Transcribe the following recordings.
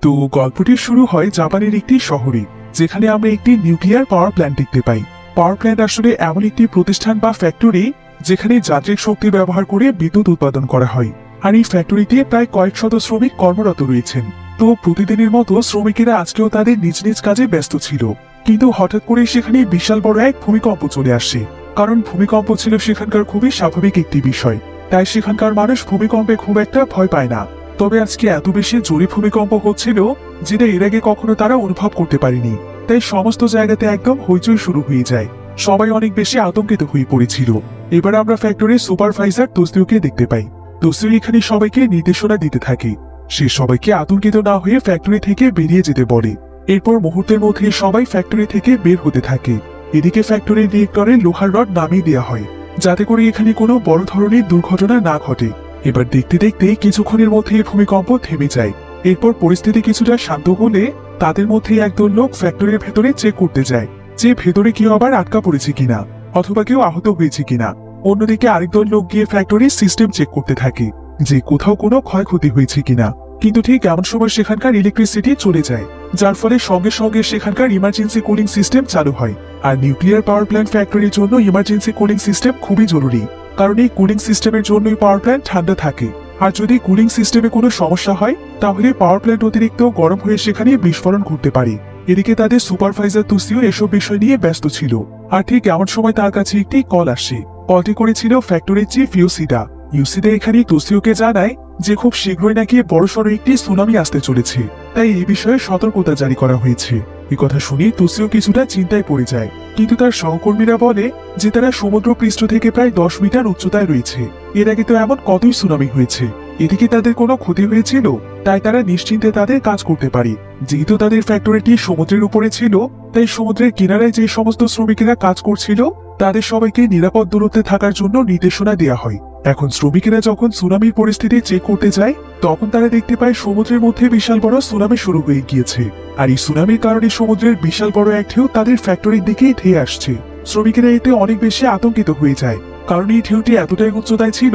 তো গল্পটি শুরু হয় জাপানের একটি শহরে, যেখানে আমরা একটি নিউক্লিয়ার পাওয়ার প্ল্যান্ট দেখতে পাই। পাওয়ার প্ল্যান্ট আসলে এমন একটি প্রতিষ্ঠান বা ফ্যাক্টরি যেখানে যান্ত্রিক শক্তি ব্যবহার করে বিদ্যুৎ উৎপাদন করা হয়। আর এই ফ্যাক্টরিতে প্রায় কয়েক শত শ্রমিক কর্মরত রয়েছেন। তো প্রতিদিনের মতো শ্রমিকেরা আজকেও তাদের নিজ নিজ কাজে ব্যস্ত ছিল, কিন্তু হঠাৎ করে সেখানে বিশাল বড় এক ভূমিকম্প চলে আসে। কারণ ভূমিকম্প ছিল সেখানকার খুবই স্বাভাবিক একটি বিষয়, তাই সেখানকার মানুষ ভূমিকম্পে খুব একটা ভয় পায় না। তবে আজকে এত বেশি জোরে ভূমিকম্প হচ্ছিল যেটা এর আগে কখনো তারা অনুভব করতে পারেনি। তাই সমস্ত জায়গাতে একদম হইচই শুরু হয়ে যায়। সবাই অনেক বেশি আতঙ্কিত হয়ে পড়েছিল। এবার আমরা ফ্যাক্টরির সুপারভাইজার তোসিওকে দেখতে পাই। তোসিও এখানে সবাইকে নির্দেশনা দিতে থাকে। সে সবাইকে আতঙ্কিত না হয়ে ফ্যাক্টরি থেকে বেরিয়ে যেতে বলে। এরপর মুহূর্তের মধ্যে সবাই ফ্যাক্টরি থেকে বের হতে থাকে। এদিকে ফ্যাক্টরির ডিরেক্টরে লোহার রড নামিয়ে দেওয়া হয়, যাতে করে এখানে কোনো বড় ধরনের দুর্ঘটনা না ঘটে। এবার দেখতে দেখতে কিছুক্ষণের মধ্যে ভূমিকম্প থেমে যায়। এরপর পরিস্থিতি কিছুটা শান্ত হলে তাদের মধ্যে একদল লোক ফ্যাক্টরির ভেতরে চেক করতে যায়, যে ভেতরে কেউ আবার আটকা পড়েছে কিনা অথবা কেউ আহত হয়েছে কিনা। অন্যদিকে আরেকদল লোক গিয়ে ফ্যাক্টরির সিস্টেম চেক করতে থাকে, যে কোথাও কোনো ক্ষয়ক্ষতি হয়েছে কিনা। কিন্তু ঠিক এমন সময় সেখানকার ইলেকট্রিসিটি চলে যায়, যার ফলে সঙ্গে সঙ্গে সেখানকার ইমার্জেন্সি কুলিং সিস্টেম চালু হয়। আর নিউক্লিয়ার পাওয়ার প্ল্যান্ট ফ্যাক্টরির জন্য ইমার্জেন্সি কুলিং সিস্টেম খুবই জরুরি, কারণ এই কুলিং সিস্টেমের জন্যই পাওয়ার প্ল্যান্ট ঠান্ডা থাকে। আর যদি কুলিং সিস্টেমে কোনো সমস্যা হয় তাহলে পাওয়ার প্ল্যান্ট অতিরিক্ত গরম হয়ে সেখানে বিস্ফোরণ ঘটতে পারে। এদিকে তাদের সুপারভাইজার তোসিও এসব বিষয় নিয়ে ব্যস্ত ছিল। আর ঠিক এমন সময় তার কাছে একটি কল আসে। কলটি করেছিল ফ্যাক্টরির চিফ ইউসিডা। ইউসিডা এখানে তোসিওকে জানায় যে খুব শীঘ্রই নাকি বড়সড় একটি সুনামি আসতে চলেছে, তাই এই বিষয়ে সতর্কতা জারি করা হয়েছে। এই কথা শুনে তোসিও কিছুটা চিন্তায় পড়ে যায়, কিন্তু তার সহকর্মীরা বলে যে তারা সমুদ্র পৃষ্ঠ থেকে প্রায় 10 মিটার উচ্চতায় রয়েছে। এর আগে তো এমন কতই সুনামি হয়েছে। এদিকে তাদের কোনো ক্ষতি হয়েছিল, তাই তারা নিশ্চিন্তে তাদের কাজ করতে পারে। যেহেতু তাদের ফ্যাক্টরিটি সমুদ্রের উপরে ছিল, তাই সমুদ্রের কিনারায় যে সমস্ত শ্রমিকেরা কাজ করছিল তাদের সবাইকে নিরাপদ দূরত্বে থাকার জন্য নির্দেশনা দেওয়া হয়। এখন শ্রমিকেরা যখন সুনামির পরিস্থিতি চেক করতে যায়, তখন তারা দেখতে পায় সমুদ্রের মধ্যে বিশাল বড় সুনামি শুরু হয়ে গিয়েছে। আর এই সুনামির কারণে সমুদ্রের বিশাল বড় এক ঢেউ তাদের ফ্যাক্টরির দিকেই ধেয়ে আসছে। শ্রমিকেরা এতে অনেক বেশি আতঙ্কিত হয়ে যায়, কারণ এই ঢেউটি এতটাই উচ্চতায় ছিল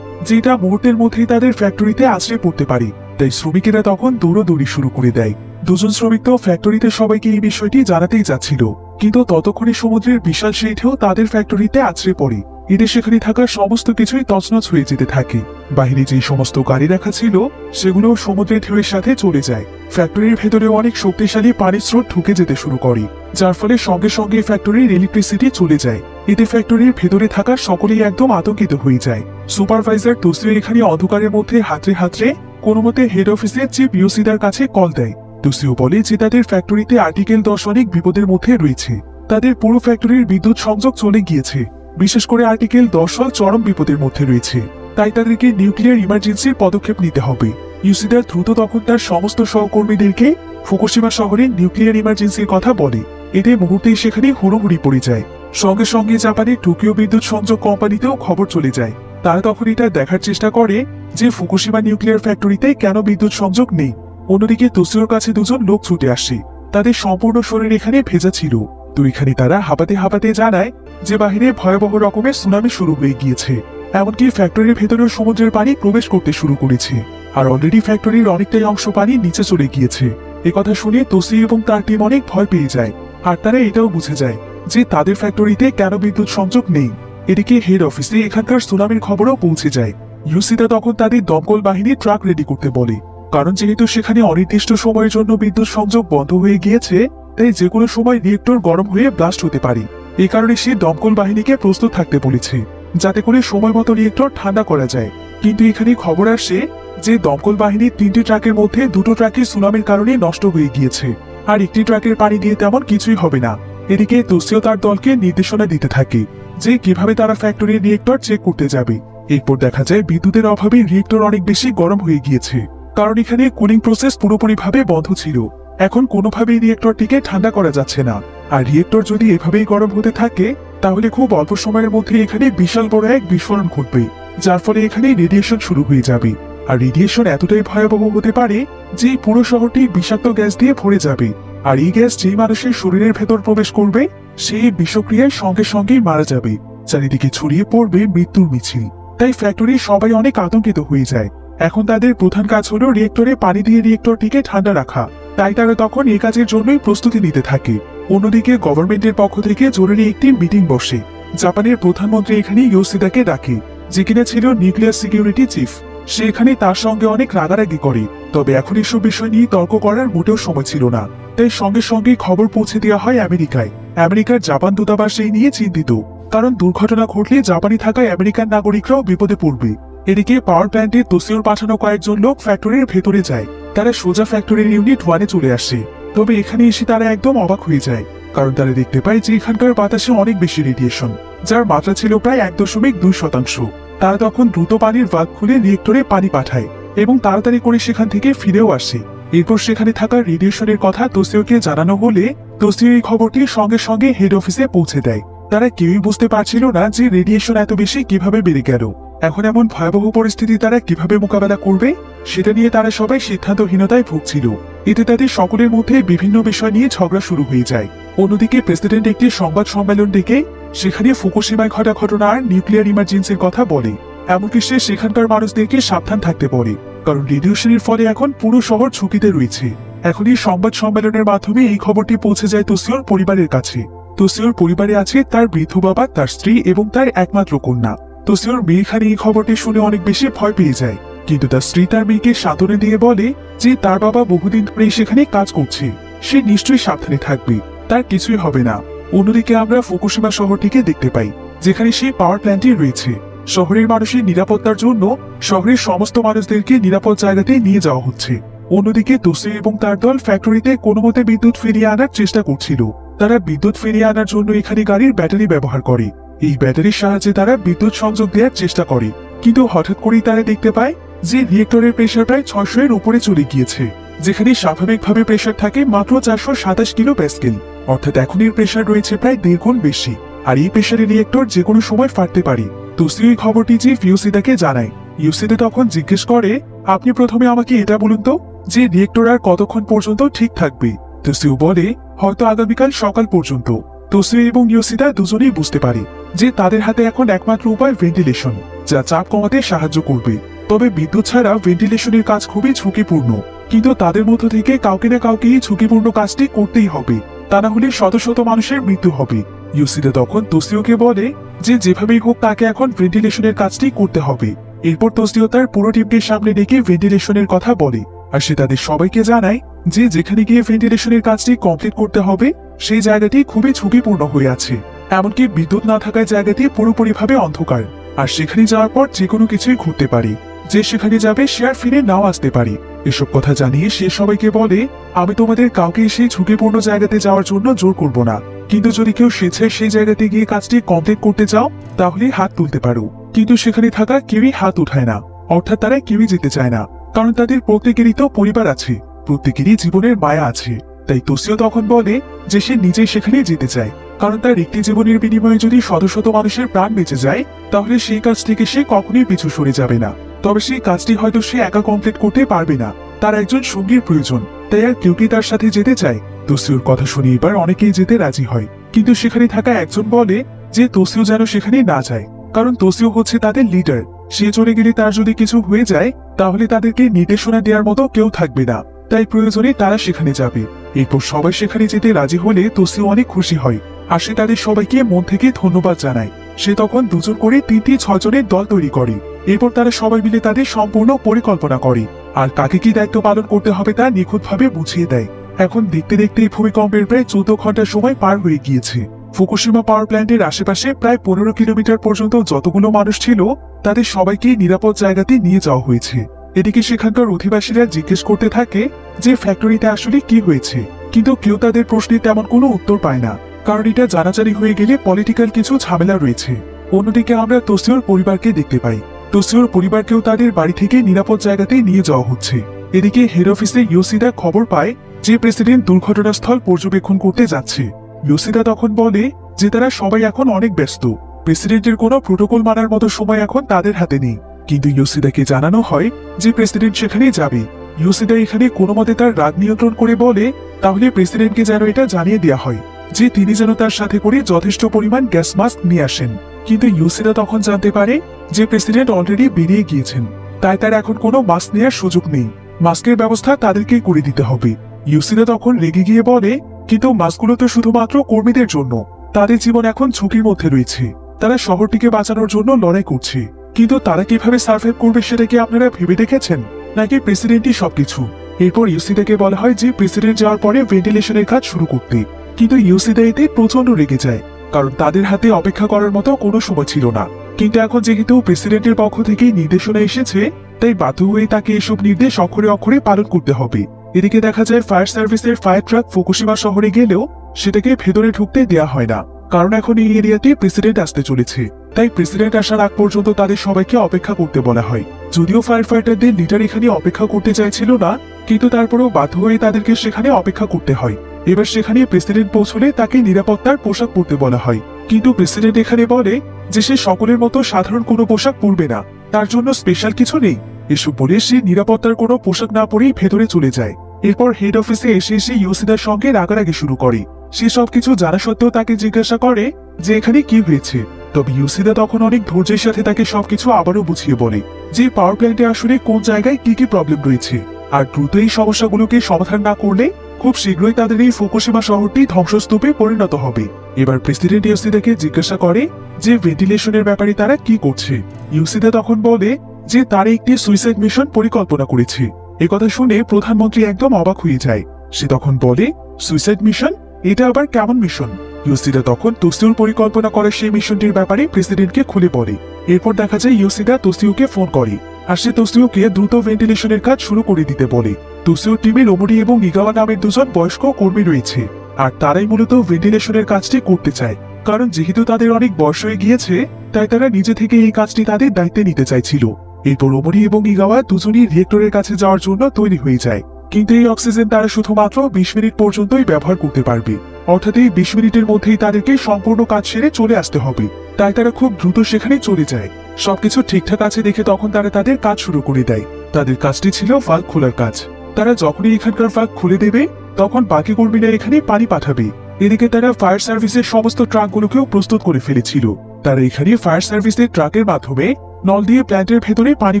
যেটা মুহূর্তের মধ্যেই তাদের ফ্যাক্টরিতে আছড়ে পড়তে পারে। তাই শ্রমিকেরা তখন দৌড়াদৌড়ি শুরু করে দেয়। দুজন শ্রমিক তো ফ্যাক্টরিতে সবাইকে এই বিষয়টি জানাতেই যাচ্ছিল, কিন্তু ততক্ষণে সমুদ্রের বিশাল সেই ঢেউ তাদের ফ্যাক্টরিতে আছড়ে পড়ে। এতে সেখানে থাকা সমস্ত কিছুই তছনছ হয়ে যেতে থাকে। বাহিরে যে সমস্ত গাড়ি রাখা ছিল সেগুলো সমুদ্রের ঢেউয়ের সাথে চলে যায়। ফ্যাক্টরির ভেতরে অনেক শক্তিশালী পানির স্রোত ঢুকে যেতে শুরু করে, যার ফলে সঙ্গে সঙ্গে ফ্যাক্টরির ইলেকট্রিসিটি চলে যায়। এতে ফ্যাক্টরির ভেতরে থাকা সকলেই একদম আতঙ্কিত হয়ে যায়। সুপারভাইজার তোসিও এখানে অন্ধকারের মধ্যে হাতড়ে হাতড়ে কোনো মতে হেড অফিসের চিফ ইউসিডার কাছে কল দেয়। তোসিও বলে যে তাদের ফ্যাক্টরিতে আর্টিকেল 10 অনেক বিপদের মধ্যে রয়েছে। তাদের পুরো ফ্যাক্টরির বিদ্যুৎ সংযোগ চলে গিয়েছে। বিশেষ করে আর্টিকেল 10 চরম বিপদের মধ্যে রয়েছে, তাই তাদেরকে নিউক্লিয়ার ইমার্জেন্সির পদক্ষেপ নিতে হবে। ইউসিডার দ্রুত তখন তার সমস্ত সহকর্মীদেরকে ফুকুশিমা শহরের নিউক্লিয়ার ইমার্জেন্সির কথা বলে। এতে মুহূর্তেই সেখানে হুড়োহুড়ি পড়ে যায়। সঙ্গে সঙ্গে জাপানের টোকিও বিদ্যুৎ সংযোগ কোম্পানিতেও খবর চলে যায়। তারা তখন এটা দেখার চেষ্টা করে যে ফুকুশিমা নিউক্লিয়ার ফ্যাক্টরিতে কেন বিদ্যুৎ সংযোগ নেই। অন্যদিকে তোসিওর কাছে দুজন লোক ছুটে আসে। তাদের সম্পূর্ণ শরীর এখানে ভেজা ছিল। তো এখানে তারা হাঁপাতে হাঁপাতে জানায় যে বাহিরে ভয়াবহ রকমের সুনামি শুরু হয়ে গিয়েছে। এমনকি ফ্যাক্টরির ভেতরেও সমুদ্রের পানি প্রবেশ করতে শুরু করেছে। আর অলরেডি ফ্যাক্টরির অনেকটাই অংশ পানি নিচে চলে গিয়েছে। একথা শুনে তোসিও এবং তার টিম অনেক ভয় পেয়ে যায়। আর তারা এটাও বুঝে যায় যে তাদের ফ্যাক্টরিতে কেন বিদ্যুৎ সংযোগ নেই। এদিকে হেড অফিসে এখানকার সুনামির খবরও পৌঁছে যায়। ইউসিদা তখন তাদের দমকল বাহিনী ট্রাক রেডি করতে বলে, কারণ যেহেতু সেখানে অনির্দিষ্ট সময়ের জন্য বিদ্যুৎ সংযোগ বন্ধ হয়ে গিয়েছে, তাই যে কোনো সময় রিয়েক্টর গরম হয়ে ব্লাস্ট হতে পারে। এই কারণে সে দমকল বাহিনীকে প্রস্তুত থাকতে বলেছে, যাতে করে সময় মতো রিয়েক্টর ঠান্ডা করা যায়। কিন্তু এখানে খবর আসে যে দমকল বাহিনীর 3টি ট্রাকের মধ্যে 2টো ট্রাকের সুনামির কারণে নষ্ট হয়ে গিয়েছে, আর একটি ট্রাকের পানি দিয়ে তেমন কিছুই হবে না। এদিকে তোসিও তার দলকে নির্দেশনা দিতে থাকে যে কিভাবে তারা ফ্যাক্টরির রিয়েক্টর চেক করতে যাবে। এরপর দেখা যায় বিদ্যুতের অভাবে রিয়েক্টর অনেক বেশি গরম হয়ে গিয়েছে, কারণ এখানে কুলিং প্রসেস পুরোপুরিভাবে বন্ধ ছিল। এখন কোনোভাবেই রিয়েক্টরটিকে ঠান্ডা করা যাচ্ছে না। আর রিয়েক্টর যদি এভাবেই গরম হতে থাকে তাহলে খুব অল্প সময়ের মধ্যে এখানে বিশাল বড় এক বিস্ফোরণ ঘটবে, যার ফলে এখানে রেডিয়েশন শুরু হয়ে যাবে। আর রেডিয়েশন এতটাই ভয়াবহ হতে পারে যে পুরো শহরটি বিষাক্ত গ্যাস দিয়ে ভরে যাবে। আর এই গ্যাস যেই মানুষের শরীরের ভেতর প্রবেশ করবে সেই বিষক্রিয়ায় সঙ্গে সঙ্গেই মারা যাবে। চারিদিকে ছড়িয়ে পড়বে মৃত্যুর মিছিল। তাই ফ্যাক্টরির সবাই অনেক আতঙ্কিত হয়ে যায়। এখন তাদের প্রধান কাজ হলো রিয়েক্টরে পানি দিয়ে রিয়েক্টরটিকে ঠান্ডা রাখা। তাই তারা তখন এই কাজের জন্যই প্রস্তুতি নিতে থাকে। অন্যদিকে গভর্নমেন্টের পক্ষ থেকে জরুরি একটি মিটিং বসে। জাপানের প্রধানমন্ত্রী এখানে ইয়োশিদাকে ডাকে, যে কিনা ছিল নিউক্লিয়ার সিকিউরিটি চিফ। সে এখানে তার সঙ্গে অনেক রাগারাগি করে। তবে এখন এসব বিষয় নিয়ে তর্ক করার মোটেও সময় ছিল না। তাই সঙ্গে সঙ্গে খবর পৌঁছে দেওয়া হয় আমেরিকায়। আমেরিকার জাপান দূতাবাস এই নিয়ে চিন্তিত, কারণ দুর্ঘটনা ঘটলে জাপানে থাকা আমেরিকান নাগরিকরাও বিপদে পড়বে। এদিকে পাওয়ার প্ল্যান্টে তোসিওর পাঠানো কয়েকজন লোক ফ্যাক্টরির ভেতরে যায়। তারা সোজা ফ্যাক্টরির ইউনিট 1-এ চলে আসে। তবে এখানে এসে তারা একদম অবাক হয়ে যায়, কারণ তারা দেখতে পায় যে এখানকার বাতাসে অনেক বেশি রেডিয়েশন, যার মাত্রা ছিল প্রায় 1.2%। তারা তখন দ্রুত পানির ভাল্ব খুলে রিয়েক্টরে পানি পাঠায় এবং তাড়াতাড়ি করে সেখান থেকে ফিরেও আসে। এরপর সেখানে থাকা রেডিয়েশনের কথা তোসিওকে জানানো হলে তোসিও এই খবরটি সঙ্গে সঙ্গে হেড অফিসে পৌঁছে দেয়। তারা কেউই বুঝতে পারছিল না যে রেডিয়েশন এত বেশি কিভাবে বেড়ে গেল। এখন এমন ভয়াবহ পরিস্থিতি তারা কিভাবে মোকাবেলা করবে, সেটা নিয়ে তারা সবাই সিদ্ধান্তহীনতায় ভুগছিল। এতে তাদের সকলের মধ্যে বিভিন্ন বিষয় নিয়ে ঝগড়া শুরু হয়ে যায়। অন্যদিকে প্রেসিডেন্ট একটি সংবাদ সম্মেলন ডেকে সেখানে ফুকুশিমায় ঘটা ঘটনা আর নিউক্লিয়ার ইমার্জেন্সির কথা বলে। এমনকি সে সেখানকার মানুষদেরকে সাবধান থাকতে বলে, কারণ রেডিয়েশনের ফলে এখন পুরো শহর ঝুঁকিতে রয়েছে। এখন এই সংবাদ সম্মেলনের মাধ্যমে এই খবরটি পৌঁছে যায় তোসিওর পরিবারের কাছে। তোসিওর পরিবারে আছে তার বৃদ্ধ বাবা, তার স্ত্রী এবং তার একমাত্র কন্যা। তোসিওর মেয়ে খালি এই খবরটি শুনে অনেক বেশি ভয় পেয়ে যায়, কিন্তু তার স্ত্রী তার মেয়েকে সান্ত্বনা দিয়ে বলে যে তার বাবা বহুদিন ধরে সেখানে কাজ করছে, সে নিশ্চয়ই সাবধানে থাকবে, তার কিছুই হবে না। অন্যদিকে আমরা ফুকুশিমা শহরটিকে দেখতে পাই, যেখানে সেই পাওয়ার প্ল্যান্টটি রয়েছে। শহরের মানুষের নিরাপত্তার জন্য শহরের সমস্ত মানুষদেরকে নিরাপদ জায়গাতে নিয়ে যাওয়া হচ্ছে। অন্যদিকে তোসিও এবং তার দল ফ্যাক্টরিতে কোনো মতে বিদ্যুৎ ফিরিয়ে আনার চেষ্টা করছিল। তারা বিদ্যুৎ ফিরিয়ে আনার জন্য এখানে গাড়ির ব্যাটারি ব্যবহার করে। এই ব্যাটারির সাহায্যে তারা বিদ্যুৎ সংযোগ দেওয়ার চেষ্টা করে, কিন্তু হঠাৎ করেই তারা দেখতে পায় যে রিয়েক্টরের প্রেসার প্রায় 600-এর উপরে চলে গিয়েছে, যেখানে স্বাভাবিকভাবে প্রেসার থাকে মাত্র 427 কিলো প্যাসকেল। অর্থাৎ এখন এর প্রেসার রয়েছে প্রায় 1.5 গুণ বেশি, আর এই প্রেসারে রিয়েক্টর যে কোনো সময় ফাটতে পারে। তোসিও এই খবরটি চিফ ইয়োশিদাকে জানায়। ইয়োশিদা তখন জিজ্ঞেস করে, আপনি প্রথমে আমাকে এটা বলুন তো যে রিয়েক্টর আর কতক্ষণ পর্যন্ত ঠিক থাকবে? তোসিও বলে, হয়তো আগামীকাল সকাল পর্যন্ত। তোসিও এবং ইয়োশিদা দুজনেই বুঝতে পারে যে তাদের হাতে এখন একমাত্র উপায় ভেন্টিলেশন, যা চাপ কমাতে সাহায্য করবে। তবে বিদ্যুৎ ছাড়া ভেন্টিলেশনের কাজ খুবই ঝুঁকিপূর্ণ, কিন্তু তাদের মধ্য থেকে কাউকে না কাউকে এই ঝুঁকিপূর্ণ কাজটি করতেই হবে, তা না হলে শত শত মানুষের মৃত্যু হবে। ইয়োশিদা তখন তোসিওকে বলে যে যেভাবেই হোক তাকে এখন ভেন্টিলেশনের কাজটি করতে হবে। এরপর তোসিও তার পুরো টিমকে সামনে ডেকে ভেন্টিলেশনের কথা বলে, আর সে তাদের সবাইকে জানায় যে যেখানে গিয়ে ভেন্টিলেশনের কাজটি কমপ্লিট করতে হবে সেই জায়গাটি খুবই ঝুঁকিপূর্ণ হয়ে আছে। এমনকি বিদ্যুৎ না থাকায় জায়গাটি পুরোপুরিভাবে অন্ধকার, আর সেখানে যাওয়ার পর যে কোনো কিছুই ঘটতে পারে। যে সেখানে যাবে সে আর ফিরে নাও আসতে পারে। এসব কথা জানিয়ে সে সবাইকে বলে, আমি তোমাদের কাউকে সেই ঝুঁকিপূর্ণ জায়গাতে যাওয়ার জন্য জোর করব না, কিন্তু যদি কেউ স্বেচ্ছায় সেই জায়গাতে গিয়ে কাজটি কমপ্লিট করতে চাও তাহলে হাত তুলতে পারো। কিন্তু সেখানে থাকা কেউই হাত উঠায় না, অর্থাৎ তারা কেউই যেতে চায় না, কারণ তাদের প্রত্যেকেরই তো পরিবার আছে, প্রত্যেকেরই জীবনের মায়া আছে। তাই তোসিও তখন বলে যে সে নিজেই সেখানে যেতে চায়, কারণ তার একটি জীবনের বিনিময়ে যদি শত শত মানুষের প্রাণ বেঁচে যায় তাহলে সেই কাজ থেকে সে কখনোই পিছু সরে যাবে না। তবে সেই কাজটি হয়তো সে একা কমপ্লিট করতে পারবে না, তার একজন সঙ্গীর প্রয়োজন। তাই আর কেউ কি তার সাথে যেতে চায়? তোসিওর কথা শুনে এবার অনেকেই যেতে রাজি হয়, কিন্তু সেখানে থাকা একজন বলে যে তোসিও যেন সেখানে না যায়, কারণ তোসিও হচ্ছে তাদের লিডার। সে চলে গেলে তার যদি কিছু হয়ে যায় তাহলে তাদেরকে নির্দেশনা দেওয়ার মতো কেউ থাকবে না, তাই প্রয়োজনে তারা সেখানে যাবে। এরপর সবাই সেখানে যেতে রাজি হলে তোসিও অনেক খুশি হয়, আর সে তাদের সবাইকে মন থেকে ধন্যবাদ জানায়। সে তখন 2 জন করে 3-6 জনের দল তৈরি করে। এরপর তারা সবাই মিলে তাদের সম্পূর্ণ পরিকল্পনা করে, আর কাকে কি দায়িত্ব পালন করতে হবে তা নিখুঁতভাবে বুঝিয়ে দেয়। এখন দেখতে দেখতে এই ভূমিকম্পের প্রায় 14 ঘন্টা সময় পার হয়ে গিয়েছে। ফুকুশিমা পাওয়ার প্ল্যান্টের আশেপাশে প্রায় 15 কিলোমিটার পর্যন্ত যতগুলো মানুষ ছিল তাদের সবাইকে নিরাপদ জায়গাতে নিয়ে যাওয়া হয়েছে। এদিকে সেখানকার অধিবাসীরা জিজ্ঞেস করতে থাকে যে ফ্যাক্টরিতে আসলে কি হয়েছে, কিন্তু কেউ তাদের প্রশ্নে তেমন কোনো উত্তর পায় না, কারণ এটা জানাজানি হয়ে গেলে পলিটিক্যাল কিছু ঝামেলা রয়েছে। অন্যদিকে আমরা তোসিওর পরিবারকে দেখতে পাই। তোসিওর পরিবারকেও তাদের বাড়ি থেকে নিরাপদ জায়গাতে নিয়ে যাওয়া হচ্ছে। এদিকে হেড অফিসে ইয়োশিদা খবর পায় যে প্রেসিডেন্ট দুর্ঘটনাস্থল পর্যবেক্ষণ করতে যাচ্ছে। ইয়োশিদা তখন বলে যে তারা সবাই এখন অনেক ব্যস্ত, প্রেসিডেন্টের কোনো প্রোটোকল মানার মতো সময় এখন তাদের হাতে নেই। কিন্তু ইয়োশিদাকে জানানো হয় যে প্রেসিডেন্ট সেখানে যাবে। ইয়োশিদা এখানে কোনো মতে তার রাগ নিয়ন্ত্রণ করে বলে তাহলে প্রেসিডেন্টকে যেন এটা জানিয়ে দেওয়া হয় যে তিনি যেন তার সাথে করে যথেষ্ট পরিমাণ গ্যাস মাস্ক নিয়ে আসেন। কিন্তু ইয়োশিদা তখন জানতে পারে যে প্রেসিডেন্ট অলরেডি বেরিয়ে গিয়েছেন, তাই তার এখন কোনো মাস্ক নেওয়ার সুযোগ নেই। মাস্কের ব্যবস্থা তাদেরকেই করে দিতে হবে। ইউসিদা তখন রেগে গিয়ে বলে, কিন্তু মাস্কগুলো তো শুধুমাত্র কর্মীদের জন্য, তাদের জীবন এখন ঝুঁকির মধ্যে রয়েছে, তারা শহরটিকে বাঁচানোর জন্য লড়াই করছে, কিন্তু তারা কিভাবে সার্ভাইভ করবে সেটা কি আপনারা ভেবে দেখেছেন, নাকি প্রেসিডেন্টই সবকিছু? এরপর ইউসিদাকে বলা হয় যে প্রেসিডেন্ট যাওয়ার পরে ভেন্টিলেশনের কাজ শুরু করতে, কিন্তু ইউসিদা এতে প্রচন্ড রেগে যায়, কারণ তাদের হাতে অপেক্ষা করার মতো কোনো সময় ছিল না। কিন্তু এখন যেহেতু প্রেসিডেন্টের পক্ষ থেকে নির্দেশনা এসেছে, তাই বাধ্য হয়ে তাকে এসব নির্দেশ অক্ষরে অক্ষরে পালন করতে হবে। এদিকে দেখা যায় ফায়ার সার্ভিসের ফায়ার ট্রাক ফুকুশিমা শহরে গেলেও সেটাকে ভেতরে ঢুকতে দেয়া হয় না, কারণ এখন এই এরিয়াতে প্রেসিডেন্ট আসতে চলেছে। তাই প্রেসিডেন্ট আসার আগ পর্যন্ত তাদের সবাইকে অপেক্ষা করতে বলা হয়। যদিও ফায়ার ফাইটারদের লিডার এখানে অপেক্ষা করতে চাইছিল না, কিন্তু তারপরেও বাধ্য হয়ে তাদেরকে সেখানে অপেক্ষা করতে হয়। এবার সেখানে প্রেসিডেন্ট পৌঁছলে তাকে নিরাপত্তার পোশাক পরতে বলা হয়, কিন্তু প্রেসিডেন্ট এখানে বলে যে সে সকলের মতো সাধারণ কোনো পোশাক পরবে না, তার জন্য স্পেশাল কিছু নেই। এসব বলে সে নিরাপত্তার কোনো পোশাক না পরেই ভেতরে চলে যায়। এরপর হেড অফিসে এসে ইউসিদার সঙ্গে রাগারাগি শুরু করে। সে সবকিছু জানা সত্ত্বেও তাকে জিজ্ঞাসা করে যে এখানে কি হয়েছে। তবে ইউসিদা তখন অনেক ধৈর্যের সাথে তাকে সবকিছু আবারও বুঝিয়ে বলে যে পাওয়ার প্ল্যান্টে আসলে কোন জায়গায় কি কি প্রবলেম রয়েছে, আর দ্রুত এই সমস্যাগুলোকে সমাধান না করলে খুব শীঘ্রই তাদের এই ফুকুশিমা শহরটি ধ্বংসস্তূপে পরিণত হবে। এবার প্রেসিডেন্ট ইউসিদাকে জিজ্ঞাসা করে যে ভেন্টিলেশনের ব্যাপারে তারা কি করছে। ইউসিদা তখন বলে যে তারা একটি সুইসাইড মিশন পরিকল্পনা করেছে। একথা শুনে প্রধানমন্ত্রী একদম অবাক হয়ে যায়। সে তখন বলে, সুইসাইড মিশন? এটা আবার কেমন মিশন? ইউসিদা তখন তোসিওর পরিকল্পনা করে সেই মিশনটির ব্যাপারে প্রেসিডেন্টকে খুলে বলে। এরপর দেখা যায় ইউসিদা তোসিওকে ফোন করে, আর সে তোসিওকে দ্রুত ভেন্টিলেশনের কাজ শুরু করে দিতে বলে। তোসিওর টিমে ওমরি এবং ইগাওয়া নামের দুজন বয়স্ক কর্মী রয়েছে, আর তারাই মূলত ভেন্টিলেশনের কাজটি করতে চায়, কারণ যেহেতু তাদের অনেক বয়স হয়ে গিয়েছে, তাই তারা নিজে থেকে এই কাজটি তাদের দায়িত্বে নিতে চাইছিল। এরপর ওমরি এবং ইগাওয়া দুজনই রিয়েক্টরের কাছে যাওয়ার জন্য তৈরি হয়ে যায়, কিন্তু এই অক্সিজেন তারা শুধুমাত্র 20 মিনিট পর্যন্তই ব্যবহার করতে পারবে, অর্থাৎ এই 20 মিনিটের মধ্যেই তাদেরকে সম্পূর্ণ কাজ সেরে চলে আসতে হবে। তাই তারা খুব দ্রুত সেখানে চলে যায়। সবকিছু ঠিকঠাক আছে দেখে তখন তারা তাদের কাজ শুরু করে দেয়। তাদের কাজটি ছিল ভাল্ব খোলার কাজ। তারা যখনই এখানকার ভাল্ব খুলে দেবে, তখন বাকি কর্মীরা এখানে পানি পাঠাবে। এদিকে তারা ফায়ার সার্ভিসের সমস্ত ট্রাকগুলোকেও প্রস্তুত করে ফেলেছিল। তারা এখানে ফায়ার সার্ভিসের ট্রাকের মাধ্যমে নল দিয়ে প্ল্যান্টের ভেতরে পানি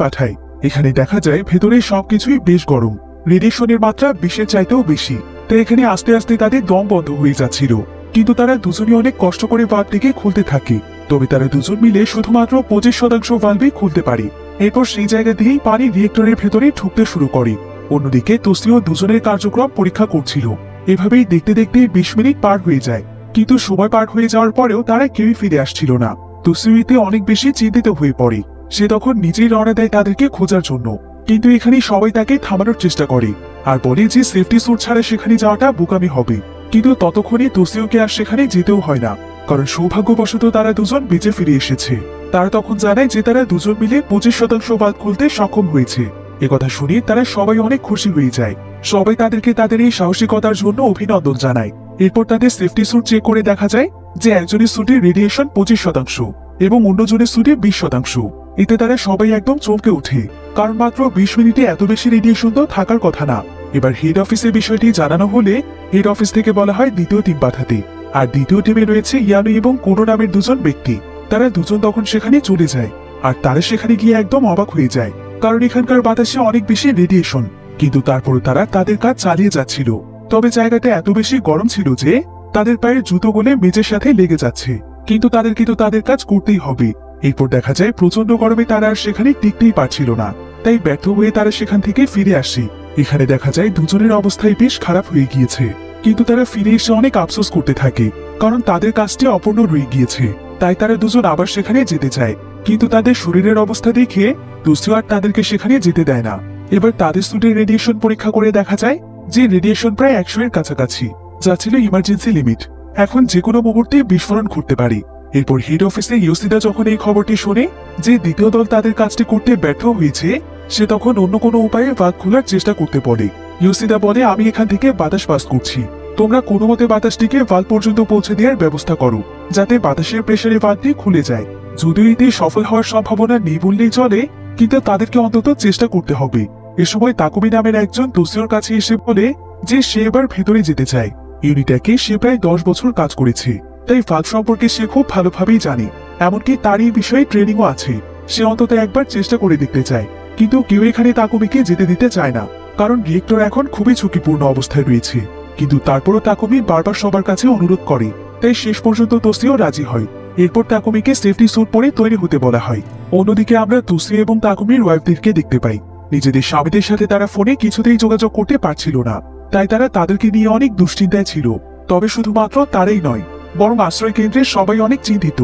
পাঠায়। এখানে দেখা যায় ভেতরে সবকিছুই বেশ গরম, রেডিয়েশনের মাত্রা 20-এর চাইতেও বেশি। তাই এখানে আস্তে আস্তে তাদের দম বন্ধ হয়ে যাচ্ছিল, কিন্তু তারা দুজনই অনেক কষ্ট করে ভাল্বটিকে খুলতে থাকে। তবে তারা দুজন মিলে শুধুমাত্র 25% ভাল্বই খুলতে পারে। এরপর সেই জায়গা দিয়েই পানি রিয়েক্টরের ভেতরে ঢুকতে শুরু করে। অন্যদিকে তোসিও দুজনের কার্যক্রম পরীক্ষা করছিল। এভাবেই দেখতে দেখতে 20 মিনিট পার হয়ে যায়, কিন্তু সময় পার হয়ে যাওয়ার পরেও তারা কেউই ফিরে আসছিল না। তোসিও এতে অনেক বেশি চিন্তিত হয়ে পড়ে। সে তখন নিজেই রওনা দেয় তাদেরকে খোঁজার জন্য, কিন্তু এখানে সবাই তাকে থামানোর চেষ্টা করে আর বলে যে সেফটি স্যুট ছাড়া সেখানে যাওয়াটা বোকামি হবে। কিন্তু ততক্ষণে তোসিওকে আর সেখানে যেতেও হয় না, কারণ সৌভাগ্যবশত তারা দুজন বেঁচে ফিরে এসেছে। তারা তখন জানায় যে তারা দুজন মিলে 25% ভাল্ব খুলতে সক্ষম হয়েছে। একথা শুনে তারা সবাই অনেক খুশি হয়ে যায়। সবাই তাদেরকে তাদের এই সাহসিকতার জন্য অভিনন্দন জানায়। এরপর তাদের সেফটি স্যুট চেক করে দেখা যায় যে একজনের স্যুটে রেডিয়েশন 25% এবং অন্যজনের স্যুটে 20%। এতে তারা সবাই একদম চমকে ওঠে, কারণ মাত্র 20 মিনিটে এত বেশি রেডিয়েশন তো থাকার কথা না। এবার হেড অফিসে বিষয়টি জানানো হলে হেড অফিস থেকে বলা হয় দ্বিতীয় টিম পাঠাতে। আর দ্বিতীয় টিমে রয়েছে ইয়ানু এবং কোনো নামের দুজন ব্যক্তি। তারা দুজন তখন সেখানে চলে যায়, আর তারা সেখানে গিয়ে একদম অবাক হয়ে যায়, কারণ এখানকার বাতাসে অনেক বেশি রেডিয়েশন। কিন্তু তারপরে তারা তাদের কাজ চালিয়ে যাচ্ছিল। তবে জায়গাটা এত বেশি গরম ছিল যে তাদের পায়ের জুতো গলে মেঝের সাথে লেগে যাচ্ছে, কিন্তু তাদের কাজ করতেই হবে। এরপর দেখা যায় প্রচন্ড গরমে তারা আর সেখানে টিকতেই পারছিল না, তাই ব্যর্থ হয়ে তারা সেখান থেকে ফিরে আসে। এখানে দেখা যায় দুজনের অবস্থায় বেশ খারাপ হয়ে গিয়েছে, কিন্তু তারা ফিরে এসে অনেক আফসোস করতে থাকে, কারণ তাদের কাজটি অপূর্ণ রয়ে গিয়েছে। তাই তারা দুজন আবার সেখানে যেতে চায়, কিন্তু তাদের শরীরের অবস্থা দেখে তোসিও আর তাদেরকে সেখানে যেতে দেয় না। এবার তাদের স্যুটের রেডিয়েশন পরীক্ষা করে দেখা যায় যে রেডিয়েশন প্রায় 100-এর কাছাকাছি, যা ছিল ইমার্জেন্সি লিমিট। এখন যে কোনো মুহূর্তে বিস্ফোরণ ঘটতে পারে। এরপর হেড অফিসে ইউসিদা যখন এই খবরটি শোনে যে দ্বিতীয় দল তাদের কাজটি করতে ব্যর্থ হয়েছে, সে তখন অন্য কোনো উপায়ে ভাল্ব খোলার চেষ্টা করতে বলে। ইউসিদা বলে, আমি এখান থেকে বাতাস পাস করছি, তোমরা কোনো মতে বাতাসটিকে ভাল্ব পর্যন্ত পৌঁছে দেওয়ার ব্যবস্থা করো, যাতে বাতাসের প্রেসারে ভাল্বটি খুলে যায়। যদিও এতে সফল হওয়ার সম্ভাবনা নেই বললেই চলে, কিন্তু তাদেরকে অন্তত চেষ্টা করতে হবে। এ সময় তাকুমি নামের একজন তোসিওর কাছে এসে বলে যে সে এবার ভেতরে যেতে চায়। ইউনিটাকে সে প্রায় 10 বছর কাজ করেছে, তাই ভাল্ব সম্পর্কে সে খুব ভালোভাবেই জানে। এমনকি তার এই বিষয়ে ট্রেনিংও আছে। সে অন্তত একবার চেষ্টা করে দেখতে চায়। কিন্তু কেউ এখানে তাকুমিকে যেতে দিতে চায় না, কারণ রিয়েক্টর এখন খুবই ঝুঁকিপূর্ণ অবস্থায় রয়েছে। কিন্তু তারপরও তাকুমি বারবার সবার কাছে অনুরোধ করে, তাই শেষ পর্যন্ত তোসিও রাজি হয়। এরপর তাকুমিকে সেফটি স্যুট পরে তৈরি হতে বলা হয়। অন্যদিকে আমরা তোসিও এবং তাকুমির ওয়াইফদেরকে দেখতে পাই। নিজেদের স্বামীদের সাথে তারা ফোনে কিছুতেই যোগাযোগ করতে পারছিল না, তাই তারা তাদেরকে নিয়ে অনেক দুশ্চিন্তায় ছিল। তবে শুধুমাত্র তারাই নয়, বরং আশ্রয় কেন্দ্রের সবাই অনেক চিন্তিত।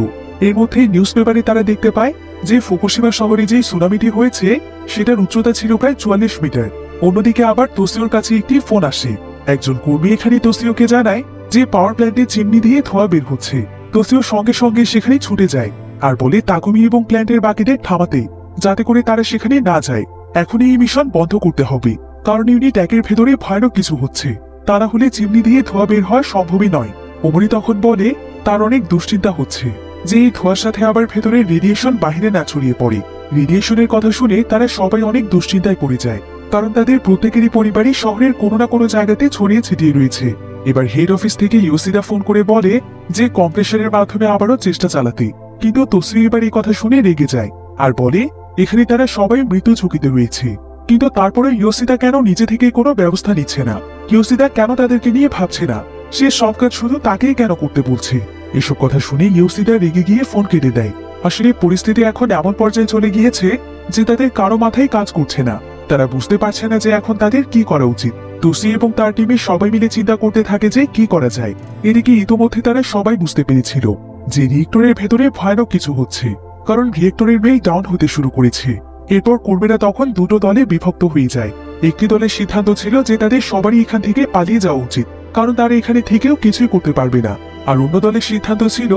এর মধ্যে নিউজ পেপারে তারা দেখতে পায় যে ফুকুশিমা শহরে যে সুনামিটি হয়েছে সেটার উচ্চতা ছিল প্রায় 44 মিটার। অন্যদিকে আবার তোসিওর কাছে একটি ফোন আসে। একজন কর্মী এখানে তোসিওকে জানায় যে পাওয়ার প্ল্যান্টের চিমনি দিয়ে ধোঁয়া বের হচ্ছে। তোসিও সঙ্গে সঙ্গে সেখানে ছুটে যায় আর বলে তাকুমি এবং প্ল্যান্টের বাকিদের থামাতে, যাতে করে তারা সেখানে না যায়। এখনই এই মিশন বন্ধ করতে হবে, কারণ ইউনিট একের ভেতরে ভয়ানক কিছু হচ্ছে। তা না হলে চিমনি দিয়ে ধোঁয়া বের হওয়া সম্ভবই নয়। ওমনি তখন বলে তার অনেক দুশ্চিন্তা হচ্ছে যে এই ধোঁয়ার সাথে আবার ভেতরে রেডিয়েশন বাহিরে না ছড়িয়ে পড়ে। রেডিয়েশনের কথা শুনে তারা সবাই অনেক দুশ্চিন্তায় পড়ে যায়, কারণ তাদের প্রত্যেকেরই পরিবারই শহরের কোনো না কোনো জায়গাতে ছড়িয়ে ছিটিয়ে রয়েছে। এবার হেড অফিস থেকে ইয়োশিদা ফোন করে বলে যে কম্প্রেসারের মাধ্যমে আবারও চেষ্টা চালাতে, কিন্তু তোসিও এবার এই কথা শুনে রেগে যায় আর বলে এখানে তারা সবাই মৃত্যু ঝুঁকিতে রয়েছে। কিন্তু তারপরে ইয়োশিদা কেন নিজে থেকে কোনো ব্যবস্থা নিচ্ছে না? ইয়োশিদা কেন তাদেরকে নিয়ে ভাবছে না? সে সব কাজ শুধু তাকেই কেন করতে বলছে? এসব কথা শুনে ইয়োশিদা রেগে গিয়ে ফোন কেটে দেয়। আসলে পরিস্থিতি এখন এমন পর্যায়ে চলে গিয়েছে যে তাদের কারো মাথায় কাজ করছে না। তারা বুঝতে পারছে না যে এখন তাদের কি করা উচিত। তোসি এবং তার টিমের সবাই মিলে চিন্তা করতে থাকে যে কি করা যায়। এদিকে ইতোমধ্যে তারা সবাই বুঝতে পেরেছিল যে রিয়েক্টরের ভেতরে ভয়ানক কিছু হচ্ছে, কারণ রিয়েক্টরের মেই ডাউন হতে শুরু করেছে। এরপর কর্মীরা তখন দুটো দলে বিভক্ত হয়ে যায়। একটি দলের সিদ্ধান্ত ছিল যে তাদের সবারই এখান থেকে পালিয়ে যাওয়া উচিত, কারণ তারা এখানে থেকেও কিছুই করতে পারবে না। আর অন্য দলের সিদ্ধান্ত ছিল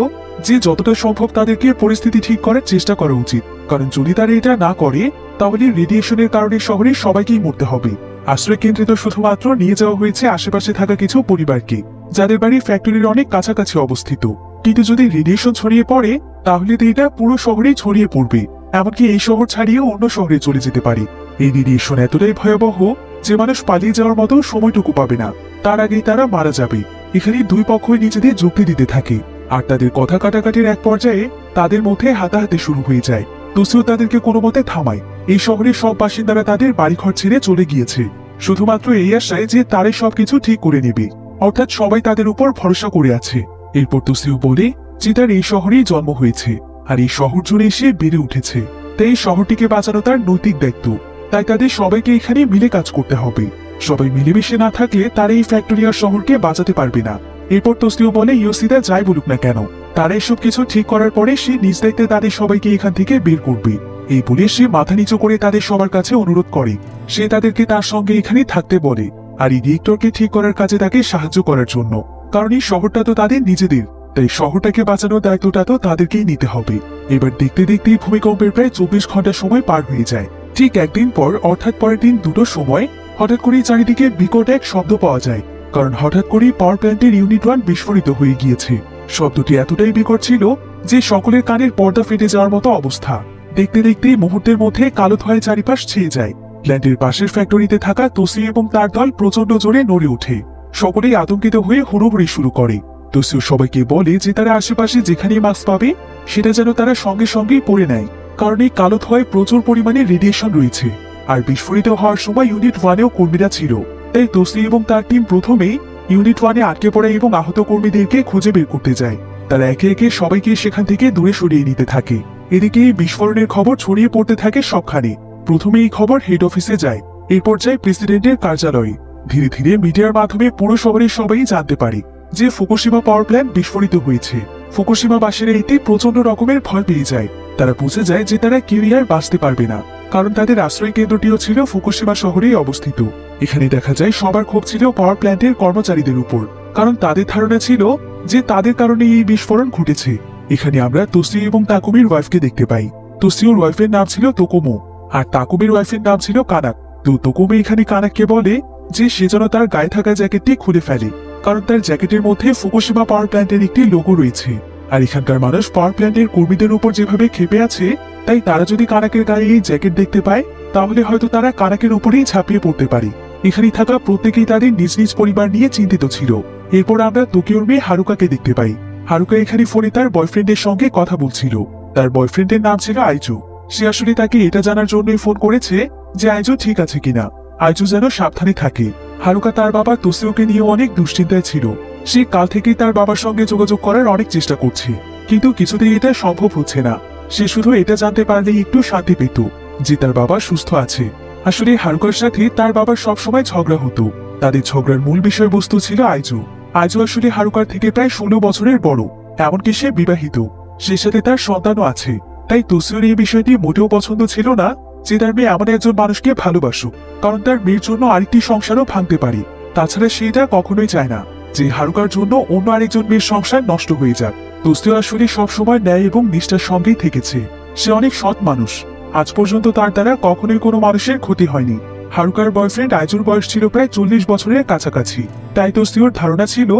যে যতটা সম্ভব তাদেরকে পরিস্থিতি ঠিক করার চেষ্টা করা উচিত, কারণ যদি তারা এটা না করে তাহলে রেডিয়েশনের কারণে শহরে সবাইকেই মরতে হবে। আশ্রয় কেন্দ্রে তো শুধুমাত্র নিয়ে যাওয়া হয়েছে আশেপাশে থাকা কিছু পরিবারকে, যাদের বাড়ি ফ্যাক্টরির অনেক কাছাকাছি অবস্থিত। কিন্তু যদি রেডিয়েশন ছড়িয়ে পড়ে তাহলে তো এটা পুরো শহরেই ছড়িয়ে পড়বে, এমনকি এই শহর ছাড়িয়ে অন্য শহরে চলে যেতে পারে। এই রেডিয়েশন এতটাই ভয়াবহ যে মানুষ পালিয়ে যাওয়ার মতো সময়টুকু পাবে না, তার আগেই তারা মারা যাবে। এখানে দুই পক্ষই নিজেদের যুক্তি দিতে থাকে, আর তাদের কথা কাটাকাটির এক পর্যায়ে তাদের মধ্যে হাতাহাতি শুরু হয়ে যায়। তোসিও তাদেরকে কোনো মতে থামায়। এই শহরের সব বাসিন্দারা তাদের বাড়িঘর ছেড়ে চলে গিয়েছে, শুধুমাত্র এই আশায় যে তারাই সবকিছু ঠিক করে নেবে, অর্থাৎ সবাই তাদের উপর ভরসা করে আছে। এরপর তোসিও বলে যে তার এই শহরেই জন্ম হয়েছে আর এই শহর জুড়ে এসে বেড়ে উঠেছে, তাই এই শহরটিকে বাঁচানো তার নৈতিক দায়িত্ব। তাই তাদের সবাইকে এখানে মিলে কাজ করতে হবে। সবাই মিলেমিশে না থাকলে তারা এই ফ্যাক্টরি আর শহরকে বাঁচাতে পারবে না। এরপর তোসিও বলে ইয়োশিদা যাই বলুক না কেন, তারা এসব কিছু ঠিক করার পরে সে নিজ দায়িত্বে তাদের সবাইকে এখান থেকে বের করবে। এই বলে সে মাথা নিচু করে তাদের সবার কাছে অনুরোধ করে। সে তাদেরকে তার সঙ্গে এখানে থাকতে বলে আর এই রিয়েক্টরকে ঠিক করার কাজে তাকে সাহায্য করার জন্য, কারণ এই শহরটা তো তাদের নিজেদের, তাই শহরটাকে বাঁচানোর দায়িত্বটা তো তাদেরকেই নিতে হবে। এবার দেখতে দেখতেই ভূমিকম্পের প্রায় 24 ঘন্টা সময় পার হয়ে যায়। ঠিক একদিন পর অর্থাৎ পরের দিন দুটোর সময় হঠাৎ করেই চারিদিকে বিকট এক শব্দ পাওয়া যায়, কারণ হঠাৎ করেই পাওয়ার প্ল্যান্টের ইউনিট 1 বিস্ফোরিত হয়ে গিয়েছে। শব্দটি এতটাই বিকট ছিল যে সকলের কানের পর্দা ফেটে যাওয়ার মতো অবস্থা। দেখতে দেখতেই মুহূর্তের মধ্যে কালো ধোঁয়ায় চারিপাশ ছেয়ে যায়। প্ল্যান্টের পাশের ফ্যাক্টরিতে থাকা তোসি এবং তার দল প্রচন্ড জোরে নড়ে ওঠে। সকলেই আতঙ্কিত হয়ে হুড়োহুড়ি শুরু করে। তোসিও সবাইকে বলে যে তারা আশেপাশে যেখানেই মাস্ক পাবে সেটা যেন তারা সঙ্গে সঙ্গেই পরে নেয়, কারণ এই কালো ধোঁয়ায় প্রচুর পরিমাণে রেডিয়েশন রয়েছে। আর বিস্ফোরিত হওয়ার সময় ইউনিট 1-এও কর্মীরা ছিল, তাই তোসি এবং তার টিম প্রথমেই ইউনিট 1-এ আটকে পড়ে এবং আহত কর্মীদেরকে খুঁজে বের করতে যায়। তারা একে একে সবাইকে সেখান থেকে দূরে সরিয়ে নিতে থাকে। এদিকে এই বিস্ফোরণের খবর ছড়িয়ে পড়তে থাকে সবখানে। প্রথমে এই খবর হেড অফিসে যায়, এরপর যায় প্রেসিডেন্টের কার্যালয়ে। ধীরে ধীরে মিডিয়ার মাধ্যমে পুরো শহরের সবাই জানতে পারে যে ফুকুশিমা পাওয়ার প্ল্যান্ট বিস্ফোরিত হয়েছে। ফুকুশিমাবাসীরা এতে প্রচন্ড রকমের ভয় পেয়ে যায়। তারা বুঝে যায় যে তারা কেউই আর বাঁচতে পারবে না, কারণ তাদের আশ্রয় কেন্দ্রটিও ছিল ফুকুশিমা শহরেই অবস্থিত। এখানে দেখা যায় সবার ক্ষোভ ছিল পাওয়ার প্ল্যান্টের কর্মচারীদের উপর, কারণ তাদের ধারণা ছিল যে তাদের কারণে এই বিস্ফোরণ ঘটেছে। এখানে আমরা তোসি এবং তাকুমির ওয়াইফকে দেখতে পাই। তোসিওর ওয়াইফের নাম ছিল তোকোমো আর তাকুমির ওয়াইফের নাম ছিল কানাক। তো তোকোমো এখানে কানাককে বলে যে সে যেন তার গায়ে থাকা জ্যাকেটটি খুলে ফেলে, কারণ তার জ্যাকেটের মধ্যে ফুকুশিমা পাওয়ার প্ল্যান্টের একটি লোগো রয়েছে। আর এখানকার মানুষ পাওয়ার প্ল্যান্টের কর্মীদের উপর যেভাবে ক্ষেপে আছে, তাই তারা যদি কানাকের গায়ে এই জ্যাকেট দেখতে পায় তাহলে হয়তো তারা কানাকের উপরেই ঝাঁপিয়ে পড়তে পারে। এখানে থাকা প্রত্যেকেই তাদের নিজ নিজ পরিবার নিয়ে চিন্তিত ছিল। এরপর আমরা টোকিওর মেয়ে হারুকাকে দেখতে পাই। হারুকা এখানে ফোনে তার বয়ফ্রেন্ডের সঙ্গে কথা বলছিল। তার বয়ফ্রেন্ডের নাম ছিল আইজু। সে আসলে তাকে এটা জানার জন্যই ফোন করেছে যে আইজু ঠিক আছে কিনা, আইজু যেন সাবধানে থাকে। হারুকা তার বাবা তোসিওকে নিয়ে অনেক দুশ্চিন্তায় ছিল। সে কাল থেকেই তার বাবার সঙ্গে যোগাযোগ করার অনেক চেষ্টা করছে, কিন্তু কিছুতেই এটা সম্ভব হচ্ছে না। সে শুধু এটা জানতে পারলেই একটু শান্তি পেত যে তার বাবা সুস্থ আছে। আসলে হারুকার সাথে তার বাবার সবসময় ঝগড়া হতো। তাদের ঝগড়ার মূল বিষয়বস্তু ছিল আইজু। আইজু আসলে হারুকার থেকে প্রায় 16 বছরের বড়, এমনকি সে বিবাহিত, সে সাথে তার সন্তানও আছে। তাই তোসিওর এই বিষয়টি মোটেও পছন্দ ছিল না যে তার মেয়ে এমন একজন মানুষকে ভালোবাসুক, কারণ তার মেয়ের জন্য আরেকটি সংসারও ভাঙতে পারে। তাছাড়া সে এটা কখনোই চায় না যে হারুকার জন্য অন্য আরেকজন মেয়ের সংসার নষ্ট হয়ে যাক। তোসিও আসলে সবসময় ন্যায় এবং নিষ্ঠার সঙ্গেই থেকেছে। সে অনেক সৎ মানুষ। আজ পর্যন্ত তার দ্বারা কখনোই কোনো মানুষের ক্ষতি হয়নি। হারুকার বয়ফ্রেন্ড আইজুর বয়স ছিল প্রায় 40 বছরের কাছাকাছি। তাই তোসিওর ধারণা ছিল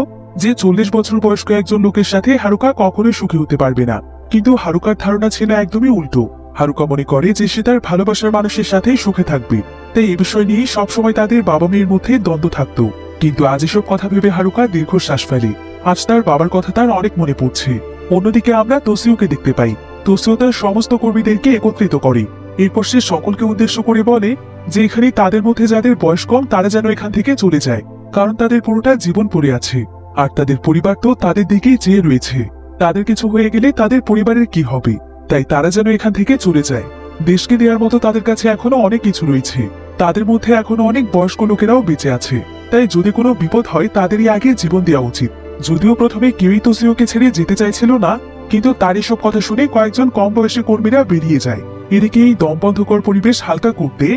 যে 40 বছর বয়স্ক একজন লোকের সাথে হারুকা কখনোই সুখী হতে পারবে না। কিন্তু হারুকার ধারণা ছিল একদমই উল্টো। হারুকা মনে করে যে সে তার ভালোবাসার মানুষের সাথেই সুখে থাকবে। তাই এই বিষয় নিয়ে সবসময় তাদের বাবা মেয়ের মধ্যে দ্বন্দ্ব থাকতো। কিন্তু আজ এসব কথা ভেবে হারুকা দীর্ঘশ্বাস ফেলে। আজ তার বাবার কথা তার অনেক মনে পড়ছে। অন্যদিকে আমরা তোসিওকে দেখতে পাই। তোসিও তার সমস্ত কর্মীদেরকে একত্রিত করে। এরপর সে সকলকে উদ্দেশ্য করে বলে যে এখানে তাদের মধ্যে যাদের বয়স কম তারা যেন এখান থেকে চলে যায়, কারণ তাদের পুরোটা জীবন পড়ে আছে, আর তাদের পরিবার তো তাদের দিকেই চেয়ে রয়েছে। তাদের কিছু হয়ে গেলে তাদের পরিবারের কি হবে, তাই তারা যেন এখান থেকে চলে যায়। দেশকে দেওয়ার মতো তাদের কাছে এখনো অনেক কিছু রয়েছে। তাদের মধ্যে এখনো অনেক বয়স্ক লোকেরাও বেঁচে আছে। তাই যদি কোনো বিপদ হয় তাদেরই আগে জীবন দেওয়া উচিত। যদিও প্রথমে কেউই তোসিওকে ছেড়ে যেতে চাইছিল না, কিন্তু তার এসব কথা শুনে কয়েকজন কম বয়সী কর্মীরা বেরিয়ে যায়। এদিকে এই দমবন্ধকর পরিবেশ হালকা করতে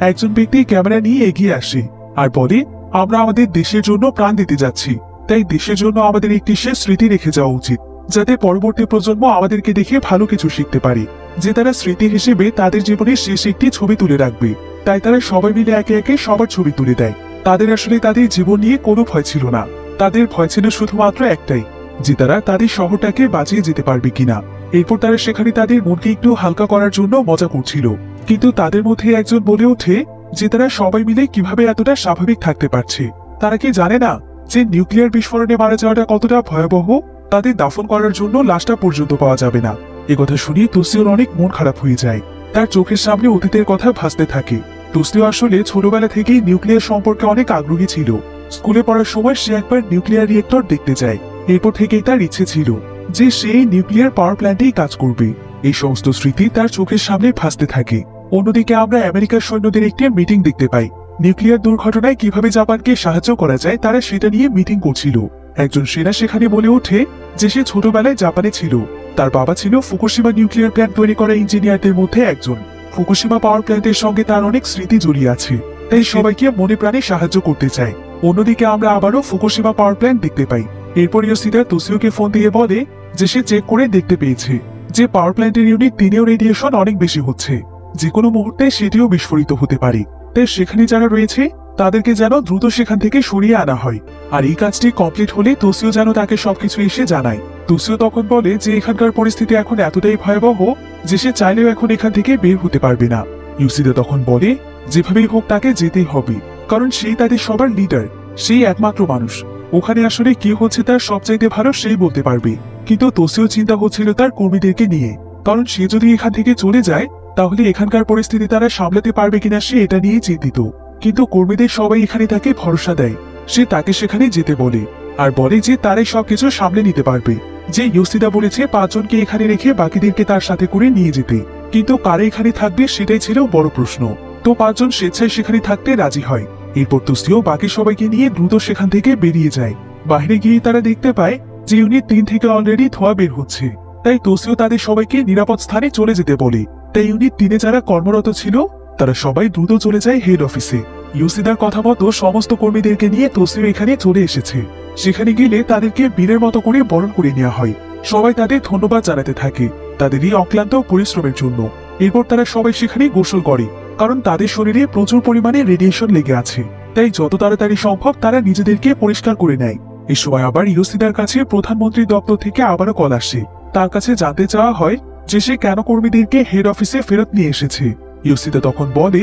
একজন ব্যক্তি ক্যামেরা নিয়ে এগিয়ে আসে আর বলে, আমরা আমাদের দেশের জন্য প্রাণ দিতে যাচ্ছি, তাই দেশের জন্য আমাদের একটি শেষ স্মৃতি রেখে যাওয়া উচিত, যাতে পরবর্তী প্রজন্ম আমাদেরকে দেখে ভালো কিছু শিখতে পারে, যে তারা স্মৃতি হিসেবে তাদের জীবনের শেষ একটি ছবি তুলে রাখবে। তাই তারা সবাই মিলে একে একে সবার ছবি তুলে দেয়। তাদের আসলে তাদের জীবন নিয়ে কোনো ভয় ছিল না। তাদের ভয় ছিল শুধুমাত্র একটাই, যে তারা তাদের শহরটাকে বাঁচিয়ে যেতে পারবে কিনা। এরপর তারা সেখানে তাদের মনকে একটু হালকা করার জন্য মজা করছিল। কিন্তু তাদের মধ্যে একজন বলে ওঠে যে তারা সবাই মিলে কিভাবে এতটা স্বাভাবিক থাকতে পারছে। তারা কি জানে না যে নিউক্লিয়ার বিস্ফোরণে মারা যাওয়াটা কতটা ভয়াবহ? তাদের দাফন করার জন্য লাশটা পর্যন্ত পাওয়া যাবে না। একথা শুনে তোসিওর অনেক মন খারাপ হয়ে যায়। তার চোখের সামনে অতীতের কথা ভাসতে থাকে। তোসিও আসলে ছোটবেলা থেকেই নিউক্লিয়ার সম্পর্কে অনেক আগ্রহী ছিল। স্কুলে পড়ার সময় সে একবার নিউক্লিয়ার রিয়েক্টর দেখতে যায়। এরপর থেকেই তার ইচ্ছে ছিল যে সে নিউক্লিয়ার পাওয়ার প্ল্যান্টেই কাজ করবে। এই সমস্ত স্মৃতি তার চোখের সামনে ভাসতে থাকে। অন্যদিকে আমরা আমেরিকার সৈন্যদের একটি মিটিং দেখতে পাই। নিউক্লিয়ার দুর্ঘটনায় কিভাবে জাপানকে সাহায্য করা যায় তারা সেটা নিয়ে মিটিং করছিল। একজন সেনা সেখানে বলে ওঠে যে সে ছোটবেলায় জাপানে ছিল। তার বাবা ছিল ফুকুশিমা নিউক্লিয়ার প্ল্যান্ট তৈরি করা ইঞ্জিনিয়ারদের মধ্যে একজন। ফুকুশিমা পাওয়ার প্ল্যান্টের সঙ্গে তার অনেক স্মৃতি জড়িয়ে আছে, তাই সবাইকে মনে প্রাণে সাহায্য করতে চায়। অন্যদিকে আমরা আবারও ফুকুশিমা পাওয়ার প্ল্যান্ট দেখতে পাই। এরপর ইয়োশিদা তোসিওকে ফোন দিয়ে বলে যে সে চেক করে দেখতে পেয়েছে যে পাওয়ার প্ল্যান্টের ইউনিট 3-এও রেডিয়েশন অনেক বেশি হচ্ছে। যে কোনো মুহূর্তে সেটিও বিস্ফোরিত হতে পারে। তাই সেখানে যারা রয়েছে তাদেরকে যেন দ্রুত সেখান থেকে সরিয়ে আনা হয়। আর এই কাজটি কমপ্লিট হলে তোসিও যেন তাকে সবকিছু এসে জানায়। তোসিও তখন বলে যে এখানকার পরিস্থিতি এখন এতটাই ভয়াবহ যে সে চাইলেও এখন এখান থেকে বের হতে পারবে না। ইয়োশিদা তখন বলে যেভাবেই হোক তাকে যেতেই হবে, কারণ সেই তাদের সবার লিডার, সেই একমাত্র মানুষ। ওখানে আসলে কি হচ্ছে তার সবচাইতে ভালো সেই বলতে পারবে। কিন্তু তোসিও চিন্তা হচ্ছিল তার কর্মীদেরকে নিয়ে, কারণ সে যদি এখান থেকে চলে যায় তাহলে এখানকার পরিস্থিতি তারা সামলাতে পারবে কিনা সে এটা নিয়ে চিন্তিত। কিন্তু কর্মীদের সবাই এখানে তাকে ভরসা দেয়। সে তাকে সেখানে যেতে বলে আর বলে যে তারাই সবকিছু সামলে নিতে পারবে। যে ইয়োশিদা বলেছে 5 জনকে এখানে রেখে বাকিদেরকে তার সাথে করে নিয়ে যেতে, কিন্তু কারা এখানে থাকবে সেটাই ছিল বড় প্রশ্ন। তো 5 জন স্বেচ্ছায় সেখানে থাকতে রাজি হয়। এরপর তোসিও বাকি সবাইকে নিয়ে দ্রুত সেখান থেকে বেরিয়ে যায়। বাইরে গিয়ে তারা দেখতে পায় যে ইউনিট 3 থেকে অলরেডি ধোঁয়া বের হচ্ছে। তাই তোসিও তাদের সবাইকে নিরাপদ স্থানে চলে যেতে বলে। তাই ইউনিট 3-এ যারা কর্মরত ছিল তারা সবাই দ্রুত চলে যায় হেড অফিসে। ইয়োশিদার কথা মতো সমস্ত কর্মীদেরকে নিয়ে তোসিও এখানে চলে এসেছে। সেখানে গেলে তাদেরকে বীরের মতো করে বরণ করে নেওয়া হয়। সবাই তাদের ধন্যবাদ জানাতে থাকে তাদের এই অক্লান্ত পরিশ্রমের জন্য। এরপর তারা সবাই সেখানে গোসল করে, কারণ তাদের শরীরে প্রচুর পরিমাণে রেডিয়েশন লেগে আছে। তাই যত তাড়াতাড়ি সম্ভব তারা নিজেদেরকে পরিষ্কার করে নেয়। এই সময় আবার ইয়োশিদার কাছে প্রধানমন্ত্রীর দপ্তর থেকে আবারও কল আসে। তার কাছে জানতে চাওয়া হয় যে সে কেন কর্মীদেরকে হেড অফিসে ফেরত নিয়ে এসেছে। ইয়োশিদা তখন বলে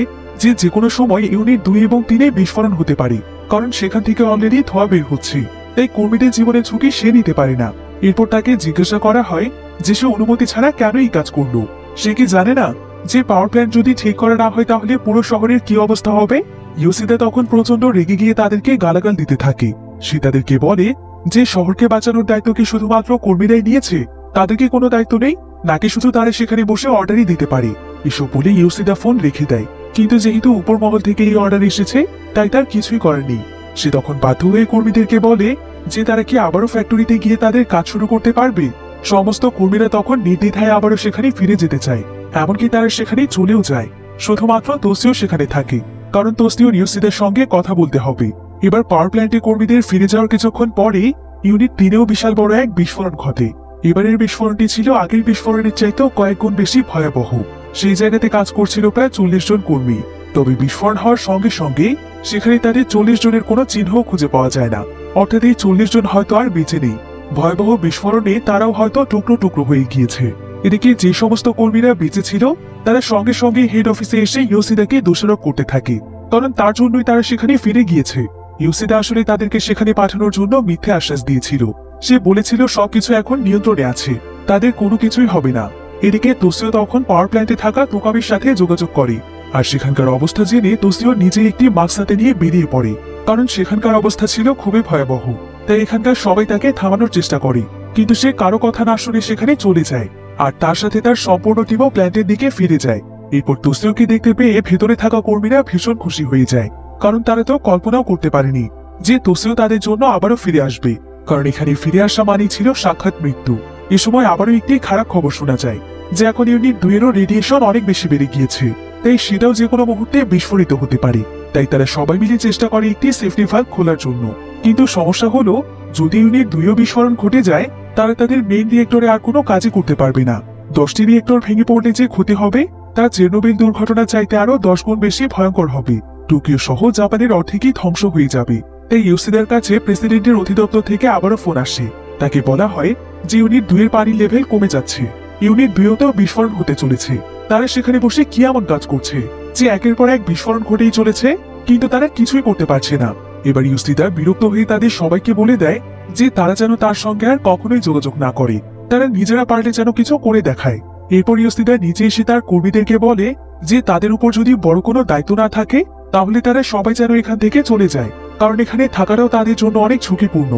যে কোনো সময় ইউনিট 2 এবং 3-এ বিস্ফোরণ হতে পারে, কারণ সেখান থেকে অলরেডি ধোঁয়া বের হচ্ছে। তাই কর্মীদের জীবনের ঝুঁকি সে নিতে পারে না। এরপর তাকে জিজ্ঞাসা করা হয় যে সে অনুমতি ছাড়া কেন এই কাজ করলো। সে কি জানে না যে পাওয়ার প্ল্যান্ট যদি ঠিক করা না হয় তাহলে পুরো শহরের কি অবস্থা হবে। ইউসিদা তখন প্রচন্ড রেগে গিয়ে তাদেরকে গালাগাল দিতে থাকে। সে তাদেরকে বলে যে শহরকে বাঁচানোর দায়িত্ব কি শুধুমাত্র কর্মীরাই নিয়েছে, তাদেরকে কোনো দায়িত্ব নেই, নাকি শুধু তারা সেখানে বসে অর্ডারই দিতে পারে। এসব বলে ইউসিদা ফোন রেখে দেয়। কিন্তু যেহেতু উপর মহল থেকে এই অর্ডার এসেছে তাই তার কিছুই করার নেই। সে তখন বাধ্য হয়ে কর্মীদেরকে বলে যে তারা কি আবারও ফ্যাক্টরিতে গিয়ে তাদের কাজ শুরু করতে পারবে। সমস্ত কর্মীরা তখন নির্দ্বিধায় আবারও সেখানে ফিরে যেতে চায়, এমনকি তারা সেখানে চলেও যায়। শুধুমাত্র তোসিও সেখানে থাকে, কারণ তোসিও ইউসিদার সঙ্গে কথা বলতে হবে। এবার পাওয়ার প্ল্যান্টে কর্মীদের ফিরে যাওয়ার কিছুক্ষণ পরে ইউনিট 3-এও বিশাল বড় এক বিস্ফোরণ ঘটে। এবারের বিস্ফোরণটি ছিল আগের বিস্ফোরণের চাইতেও কয়েক গুণ বেশি ভয়াবহ। সেই জায়গাতে কাজ করছিল প্রায় 40 জন কর্মী। তবে বিস্ফোরণ হওয়ার সঙ্গে সঙ্গে সেখানে তাদের 40 জনের কোনো চিহ্ন খুঁজে পাওয়া যায় না, অর্থাৎ এই 40 জন হয়তো আর বেঁচে নেই। ভয়াবহ বিস্ফোরণে তারাও হয়তো টুকরো টুকরো হয়ে গিয়েছে। এদিকে যে সমস্ত কর্মীরা বেঁচে ছিল তারা সঙ্গে সঙ্গে হেড অফিসে এসে ইউসিদাকে দোষারোপ করতে থাকে, কারণ তার জন্যই তারা সেখানে ফিরে গিয়েছে। ইউসিদা আসলে তাদেরকে সেখানে পাঠানোর জন্য মিথ্যে আশ্বাস দিয়েছিল। সে বলেছিল সবকিছু এখন নিয়ন্ত্রণে আছে, তাদের কোনো কিছুই হবে না। এদিকে তোসিও তখন পাওয়ার প্ল্যান্টে থাকা তোকামির সাথে যোগাযোগ করে, আর সেখানকার অবস্থা জেনে তোসিও নিজে একটি মাস্ক হাতে নিয়ে বেরিয়ে পড়ে, কারণ সেখানকার অবস্থা ছিল খুবই ভয়াবহ। তাই এখানকার সবাই তাকে থামানোর চেষ্টা করে, কিন্তু সে কারো কথা না শুনে সেখানে চলে যায়, আর তার সাথে তার সম্পূর্ণ টিমও প্ল্যান্টের দিকে ফিরে যায়। এরপর তোসিওকে দেখতে পেয়ে ভেতরে থাকা কর্মীরা ভীষণ খুশি হয়ে যায়, কারণ তারা তো কল্পনাও করতে পারেনি যে তোসিও তাদের জন্য আবারও ফিরে আসবে। কারণ এখানে ফিরে আসা মানেই ছিল সাক্ষাৎ মৃত্যু। এ সময় আবারও একটি খারাপ খবর শোনা যায় যে এখন ইউনিট 2-এরও রেডিয়েশন অনেক বেশি বেড়ে গিয়েছে, তাই সেটাও যে কোনো মুহূর্তে বিস্ফোরিত হতে পারে। তাই তারা সবাই মিলে চেষ্টা করে একটি সেফটি ভালভ খোলার জন্য। কিন্তু সমস্যা হলো, যদি ইউনিট 2-ও বিস্ফোরণ ঘটে যায় তারা তাদের মেইন রিয়েক্টরে আর কোনো কাজই করতে পারবে না। 10টি রিয়েক্টর ভেঙে পড়লে যে ক্ষতি হবে তা চেরনোবিল দুর্ঘটনা চাইতে আরো 10 গুণ বেশি ভয়ঙ্কর হবে। টোকিও সহ জাপানের অর্ধেকই ধ্বংস হয়ে যাবে। তাই ইউসিদার কাছে প্রেসিডেন্টের অধিদপ্তর থেকে আবারও ফোন আসে। তাকে বলা হয় যে ইউনিট 2-এর পানির লেভেল কমে যাচ্ছে, ইউনিট 2-তেও বিস্ফোরণ হতে চলেছে। তারা সেখানে বসে কি এমন কাজ করছে যে একের পর এক বিস্ফোরণ ঘটেই চলেছে, কিন্তু তারা কিছুই করতে পারছে না। এবার ইউসিদা বিরক্ত হয়ে তাদের সবাইকে বলে দেয় যে তারা যেন তার সঙ্গে আর কখনোই যোগাযোগ না করে, তারা নিজেরা পারলে যেন কিছু করে দেখায়। এরপর ইউসিদা নিজে এসে তার কর্মীদেরকে বলে যে তাদের উপর যদি বড় কোনো দায়িত্ব না থাকে তাহলে তারা সবাই যেন এখান থেকে চলে যায়, কারণ এখানে থাকাটাও তাদের জন্য অনেক ঝুঁকিপূর্ণ।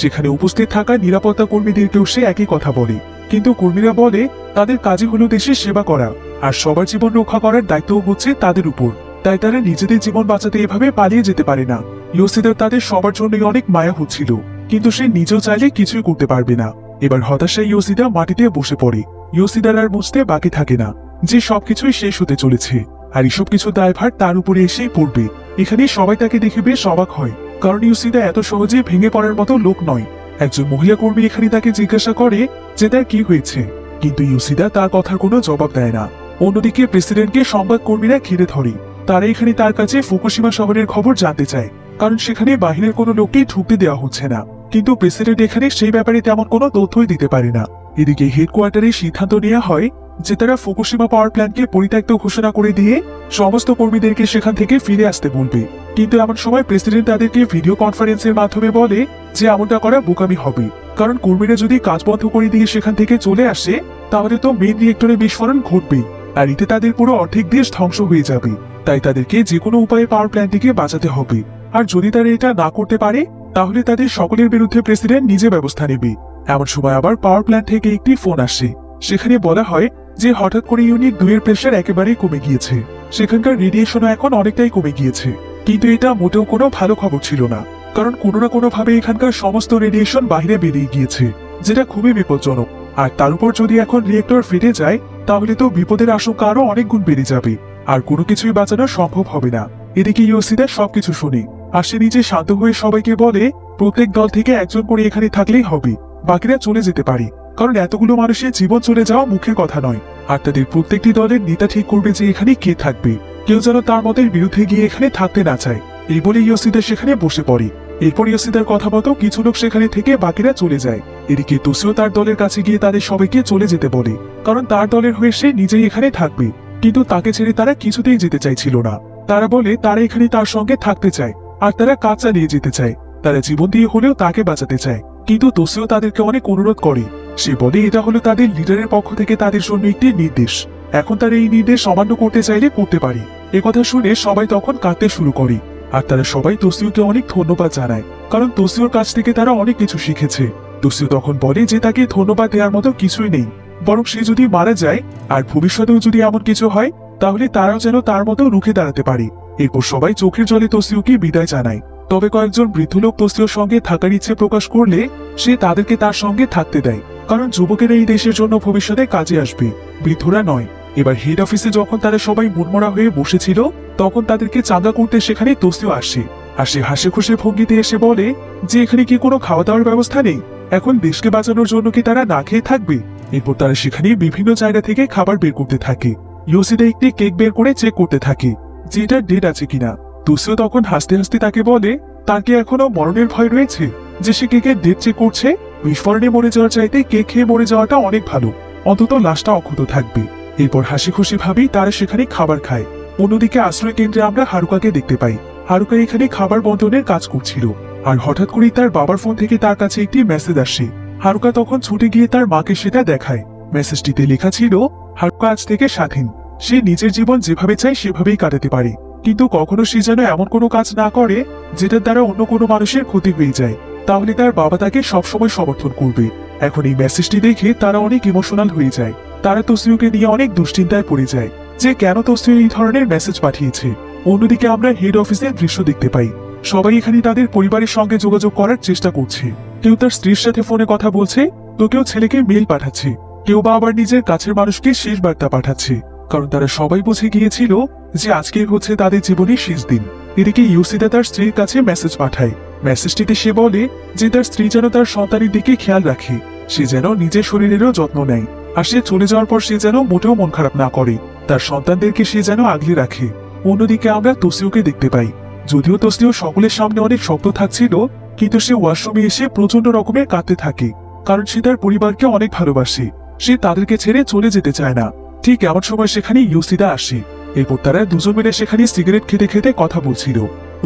সেখানে উপস্থিত থাকা নিরাপত্তা কর্মীদেরকেও সে একই কথা বলে, কিন্তু কর্মীরা বলে তাদের কাজই হলো দেশের সেবা করা, আর সবার জীবন রক্ষা করার দায়িত্ব হচ্ছে তাদের উপর। তাই তারা নিজেদের জীবন বাঁচাতে এভাবে পালিয়ে যেতে পারে না। ইউসিদার তাদের সবার জন্যই অনেক মায়া হচ্ছিল, কিন্তু সে নিজেও চাইলে কিছুই করতে পারবে না। এবার হতাশায় ইউসিদা মাটিতে বসে পড়ে। ইউসিদার আর বুঝতে বাকি থাকে না যে সবকিছুই শেষ হতে চলেছে, আর এসব কিছু দায়ভার তার উপরে এসেই পড়বে। এখানে সবাই তাকে দেখে বেশ অবাক হয়, কারণ ইউসিদা এত সহজে ভেঙে পড়ার মতো লোক নয়। একজন মহিলা কর্মী এখানে তাকে জিজ্ঞাসা করে যে তার কি হয়েছে, কিন্তু ইউসিদা তার কথার কোনো জবাব দেয় না। অন্যদিকে প্রেসিডেন্টকে সংবাদ কর্মীরা ঘিরে ধরে। তারা এখানে তার কাছে ফুকুশিমা শহরের খবর জানতে চায়, কারণ সেখানে বাহিরের কোনো লোককে ঢুকতে দেওয়া হচ্ছে না। কিন্তু প্রেসিডেন্ট এখানে সেই ব্যাপারে তেমন কোনো তথ্যই দিতে পারে না। এদিকে হেডকোয়ার্টারে সিদ্ধান্ত নেওয়া হয় যে তারা ফুকুশিমা পাওয়ার প্ল্যান্টকে পরিত্যক্ত ঘোষণা করে দিয়ে সমস্ত কর্মীদেরকে সেখান থেকে ফিরে আসতে বলবে। কিন্তু এমন সময় প্রেসিডেন্ট তাদেরকে ভিডিও কনফারেন্সের মাধ্যমে বলে যে এমনটা করা বোকামি হবে, কারণ কর্মীরা যদি কাজ বন্ধ করে দিয়ে সেখান থেকে চলে আসে তাহলে তো মেইন রিয়েক্টরে বিস্ফোরণ ঘটবে, আর এতে তাদের পুরো অর্ধেক দেশ ধ্বংস হয়ে যাবে। তাই তাদেরকে যে কোনো উপায়ে পাওয়ার প্ল্যান্টটিকে বাঁচাতে হবে, আর যদি তারা এটা না করতে পারে তাহলে তাদের সকলের বিরুদ্ধে প্রেসিডেন্ট নিজে ব্যবস্থা নেবে। এমন সময় আবার পাওয়ার প্ল্যান্ট থেকে একটি ফোন আসে। সেখানে বলা হয় যে হঠাৎ করে ইউনিট 2-এর প্রেসার একেবারেই কমে গিয়েছে, সেখানকার রেডিয়েশনও এখন অনেকটাই কমে গিয়েছে। কিন্তু এটা মোটেও কোনো ভালো খবর ছিল না, কারণ কোনো না কোনো ভাবে এখানকার সমস্ত রেডিয়েশন বাইরে বেরিয়ে গিয়েছে, যেটা খুবই বিপজ্জনক। আর তার উপর যদি এখন রিয়েক্টর ফিরে যায় তাহলে তো বিপদের আশঙ্কা আরো অনেক গুণ বেড়ে যাবে, আর কোনো কিছুই বাঁচানো সম্ভব হবে না। এদিকে ইউসিদা সবকিছু শুনে, আর সে নিজে শান্ত হয়ে সবাইকে বলে প্রত্যেক দল থেকে একজন করে এখানে থাকলেই হবে, বাকিরা চলে যেতে পারে, কারণ এতগুলো মানুষের জীবন চলে যাওয়া মুখের কথা নয়। আর তাদের প্রত্যেকটি দলের নেতা ঠিক করবে যে এখানে কে থাকবে, কেউ যেন তার মতের বিরুদ্ধে গিয়ে এখানে থাকতে না চায়। এই বলে ইয়োশিদা সেখানে বসে পড়ে। এরপর ইয়োশিদার কথা মতো কিছু লোক সেখানে থেকে বাকিরা চলে যায়। এদিকে তোসিও তার দলের কাছে গিয়ে তাদের সবাইকে চলে যেতে বলে, কারণ তার দলের হয়ে সে নিজেই এখানে থাকবে। কিন্তু তাকে ছেড়ে তারা কিছুতেই যেতে চাইছিল না। তারা বলে তারা এখানে তার সঙ্গে থাকতে চায়, আর তারা কাজ চালিয়ে যেতে চায়, তারা জীবন দিয়ে হলেও তাকে বাঁচাতে চায়। কিন্তু তোসিও তাদেরকে অনেক অনুরোধ করে। সে বলে এটা হলো তাদের লিডারের পক্ষ থেকে তাদের জন্য একটি নির্দেশ, এখন তার এই নির্দেশ অমান্য করতে চাইলে করতে পারি। একথা শুনে সবাই তখন কাঁদতে শুরু করে, আর তারা সবাই তোসিওকে অনেক ধন্যবাদ জানায়, কারণ তোসিওর কাছ থেকে তারা অনেক কিছু শিখেছে। তোসিও তখন বলে যে তাকে ধন্যবাদ দেওয়ার মতো কিছুই নেই, বরং সে যদি মারা যায় আর ভবিষ্যতেও যদি এমন কিছু হয় তাহলে তারাও যেন তার মতো রুখে দাঁড়াতে পারে। এরপর সবাই চোখের জলে তোসিওকে বিদায় জানায়। তবে কয়েকজন বৃদ্ধ লোক তোসিওর সঙ্গে থাকার ইচ্ছে প্রকাশ করলে সে তাদেরকে তার সঙ্গে থাকতে দেয়, কারণ যুবকেরা এই দেশের জন্য ভবিষ্যতে কাজে আসবে, বৃদ্ধরা নয়। এবার হেড অফিসে যখন তারা সবাই মনমরা হয়ে বসেছিল তখন তাদেরকে চাঁদা করতে সেখানে তোসিও আসে, আর সে হাসি খুশি ভঙ্গিতে এসে বলে যে এখানে কি কোনো খাওয়া দাওয়ার ব্যবস্থা নেই, এখন দেশকে বাঁচানোর জন্য কি তারা না খেয়ে থাকবে। এরপর তারা সেখানে বিভিন্ন জায়গা থেকে খাবার বের করতে থাকে। ইয়োশিদা একটি কেক বের করে চেক করতে থাকে যে এটা ডেট আছে কিনা। তোসিও তখন হাসতে হাসতে তাকে বলে তার কি এখনো মরণের ভয় রয়েছে যে সে কেকের ডেট চেক করছে? বিস্ফোরণে মরে যাওয়ার চাইতে কেক খেয়ে মরে যাওয়াটা অনেক ভালো, অন্তত লাশটা অক্ষত থাকবে। এরপর হাসি খুশি ভাবেই তারা সেখানে খাবার খায়। অন্যদিকে আশ্রয় কেন্দ্রে আমরা হারুকাকে দেখতে পাই। হারুকা এখানে খাবার বন্টনের কাজ করছিল, আর হঠাৎ করেই তার বাবার ফোন থেকে তার কাছে একটি মেসেজ আসে। হারুকা তখন ছুটে গিয়ে তার মাকে সেটা দেখায়। মেসেজটিতে লেখা ছিল, হারুকা আজ থেকে স্বাধীন, সে নিজের জীবন যেভাবে চায় সেভাবেই কাটাতে পারে, কিন্তু কখনো সে যেন এমন কোনো কাজ না করে যেটার দ্বারা অন্য কোনো মানুষের ক্ষতি হয়ে যায়, তাহলে তার বাবা তাকে সবসময় সমর্থন করবে। এখন এই মেসেজটি দেখে তারা অনেক ইমোশনাল হয়ে যায়। তারা তোসিওকে নিয়ে অনেক দুশ্চিন্তায় পড়ে যায় যে কেন তোসিও এই ধরনের মেসেজ পাঠিয়েছে। অন্যদিকে আমরা হেড অফিসের দৃশ্য দেখতে পাই। সবাই এখানে তাদের পরিবারের সঙ্গে যোগাযোগ করার চেষ্টা করছে। কেউ তার স্ত্রীর সাথে ফোনে কথা বলছে, তো কেউ ছেলেকে মেইল পাঠাচ্ছে, কেউ বা আবার নিজের কাছের মানুষকে শেষ বার্তা পাঠাচ্ছে, কারণ তারা সবাই বুঝে গিয়েছিল যে আজকেই হচ্ছে তাদের জীবনের শেষ দিন। এদিকে ইয়োশিদা তার স্ত্রীর কাছে মেসেজ পাঠায়। মেসেজটিতে সে বলে যে তার স্ত্রী যেন তার সন্তানের দিকে খেয়াল রাখে, সে যেন নিজের শরীরেরও যত্ন নেয়, আর সে চলে যাওয়ার পর সে যেন মোটেও মন খারাপ না করে, তার সন্তানদেরকে সে যেন আগলে রাখে। অন্যদিকে আমরা তোসিওকে দেখতে পাই। যদিও তোসিও সকলের সামনে অনেক শক্ত থাকছিল, কিন্তু সে ওয়াশরুমে এসে প্রচন্ড রকমের কাঁদতে থাকে, কারণ সে তার পরিবারকে অনেক ভালোবাসে, সে তাদেরকে ছেড়ে চলে যেতে চায় না। ঠিক এমন সময় সেখানে ইয়োশিদা আসে। এরপর তারা দুজন মিলে সেখানে সিগারেট খেতে খেতে কথা বলছিল।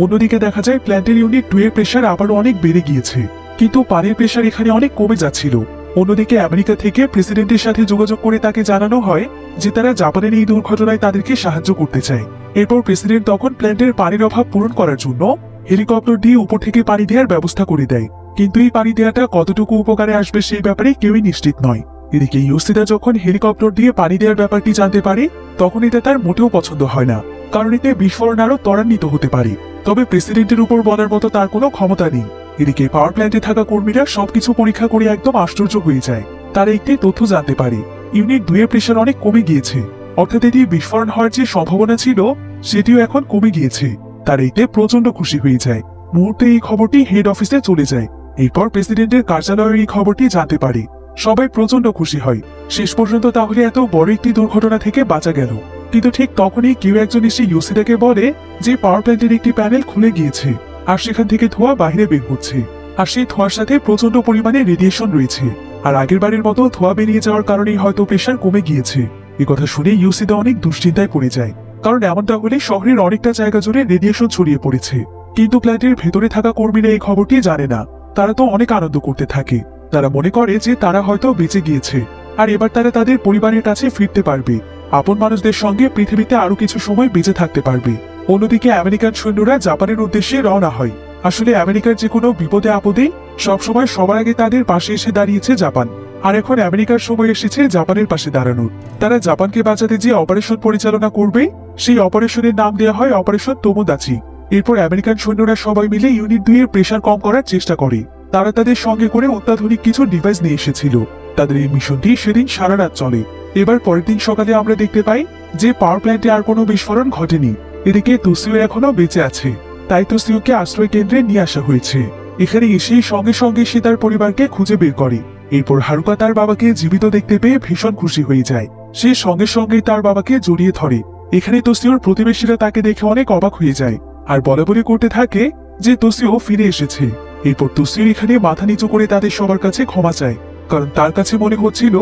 অন্যদিকে দেখা যায় প্ল্যান্টের ইউনিট 2 এর প্রেশার আবারও অনেক বেড়ে গিয়েছে, কিন্তু পানির প্রেশার এখানে অনেক কমে যাচ্ছিল। অন্যদিকে আমেরিকা থেকে প্রেসিডেন্টের সাথে যোগাযোগ করে তাকে জানানো হয় যে তারা জাপানের এই দুর্ঘটনায় তাদেরকে সাহায্য করতে চায়। এরপর প্রেসিডেন্ট তখন প্ল্যান্টের পানির অভাব পূরণ করার জন্য হেলিকপ্টার দিয়ে উপর থেকে পানি দেওয়ার ব্যবস্থা করে দেয়, কিন্তু এই পানি দেওয়াটা কতটুকু উপকারে আসবে সেই ব্যাপারে কেউই নিশ্চিত নয়। এদিকে ইয়োশিদা যখন হেলিকপ্টার দিয়ে পানি দেওয়ার ব্যাপারটি জানতে পারে তখন এটা তার মোটেও পছন্দ হয় না, কারণ এতে বিস্ফোরণ আরো ত্বরান্বিত হতে পারে। তবে প্রেসিডেন্টের উপর বলার মতো তার কোনো ক্ষমতা নেই। এদিকে পাওয়ার প্ল্যান্টে থাকা কর্মীরা সবকিছু পরীক্ষা করে একদম আশ্চর্য হয়ে যায়। তারা একটি তথ্য জানতে পারে, ইউনিট 2 এর প্রেশার অনেক কমে গিয়েছে, অর্থাৎ এটি বিস্ফোরণ হওয়ার যে সম্ভাবনা ছিল সেটিও এখন কমে গিয়েছে। তারা এতে প্রচন্ড খুশি হয়ে যায়। মুহূর্তে এই খবরটি হেড অফিসে চলে যায়। এরপর প্রেসিডেন্টের কার্যালয়ের এই খবরটি জানতে পারে। সবাই প্রচন্ড খুশি হয়। শেষ পর্যন্ত তাহলে এত বড় একটি দুর্ঘটনা থেকে বাঁচা গেল। কিন্তু ঠিক তখনই কেউ একজন এসে ইয়োশিদাকে বলে যে পাওয়ার প্ল্যান্টের একটি প্যানেল খুলে গিয়েছে, আর সেখান থেকে ধোঁয়া বাইরে বের হচ্ছে, আর সেই ধোঁয়ার সাথে প্রচন্ড পরিমাণে রেডিয়েশন রয়েছে, আর আগের বারের মতো ধোঁয়া বেরিয়ে যাওয়ার কারণেই হয়তো প্রেশার কমে গিয়েছে। এই কথা শুনে ইয়োশিদা অনেক দুশ্চিন্তায় পড়ে যায়, কারণ এমনটা হলে শহরের অনেকটা জায়গা জুড়ে রেডিয়েশন ছড়িয়ে পড়েছে। কিন্তু প্ল্যান্টের ভেতরে থাকা কর্মীরা এই খবরটি জানে না। তারা তো অনেক আনন্দ করতে থাকে। তারা মনে করে যে তারা হয়তো বেঁচে গিয়েছে, আর এবার তারা তাদের পরিবারের কাছে ফিরতে পারবে, আপন মানুষদের সঙ্গে পৃথিবীতে আরো কিছু সময় বেঁচে থাকতে পারবে। অন্যদিকে আমেরিকান সৈন্যরা জাপানের উদ্দেশ্যে রওনা হয়। আসলে আমেরিকার যে কোনো বিপদে আপদে সবসময় সবার আগে তাদের পাশে এসে দাঁড়িয়েছে জাপান, আর এখন আমেরিকার সময় এসেছে জাপানের পাশে দাঁড়ানোর। তারা জাপানকে বাঁচাতে যে অপারেশন পরিচালনা করবে সেই অপারেশনের নাম দেওয়া হয় অপারেশন তোমোদাচি। এরপর আমেরিকান সৈন্যরা সবাই মিলে ইউনিট 2 এর প্রেশার কম করার চেষ্টা করে। তারা তাদের সঙ্গে করে অত্যাধুনিক কিছু ডিভাইস নিয়ে এসেছিল। তাদের এই মিশনটি সেদিন সারা রাত চলে। এবার পরের দিন সকালে আমরা দেখতে পাই যে পাওয়ার প্ল্যান্টে আর কোনো বিস্ফোরণ ঘটেনি। এদিকে তোসিও এখনো বেঁচে আছে, তাই তোসিওকে আশ্রয় কেন্দ্রে নিয়ে আসা হয়েছে। এখানে এসেই সঙ্গে সঙ্গে সে তার পরিবারকে খুঁজে বের করে। এরপর হারুকা তার বাবাকে জীবিত দেখতে পেয়ে ভীষণ খুশি হয়ে যায়। সে সঙ্গে সঙ্গেই তার বাবাকে জড়িয়ে ধরে। এখানে তোসিওর প্রতিবেশীরা তাকে দেখে অনেক অবাক হয়ে যায়, আর বলাবলি করতে থাকে যে তোসিও ফিরে এসেছে। এরপর তোসিও এখানে মাথা নিচু করে তাদের সবার কাছে ক্ষমা চায়, কারণ তার কাছে মনে হচ্ছিল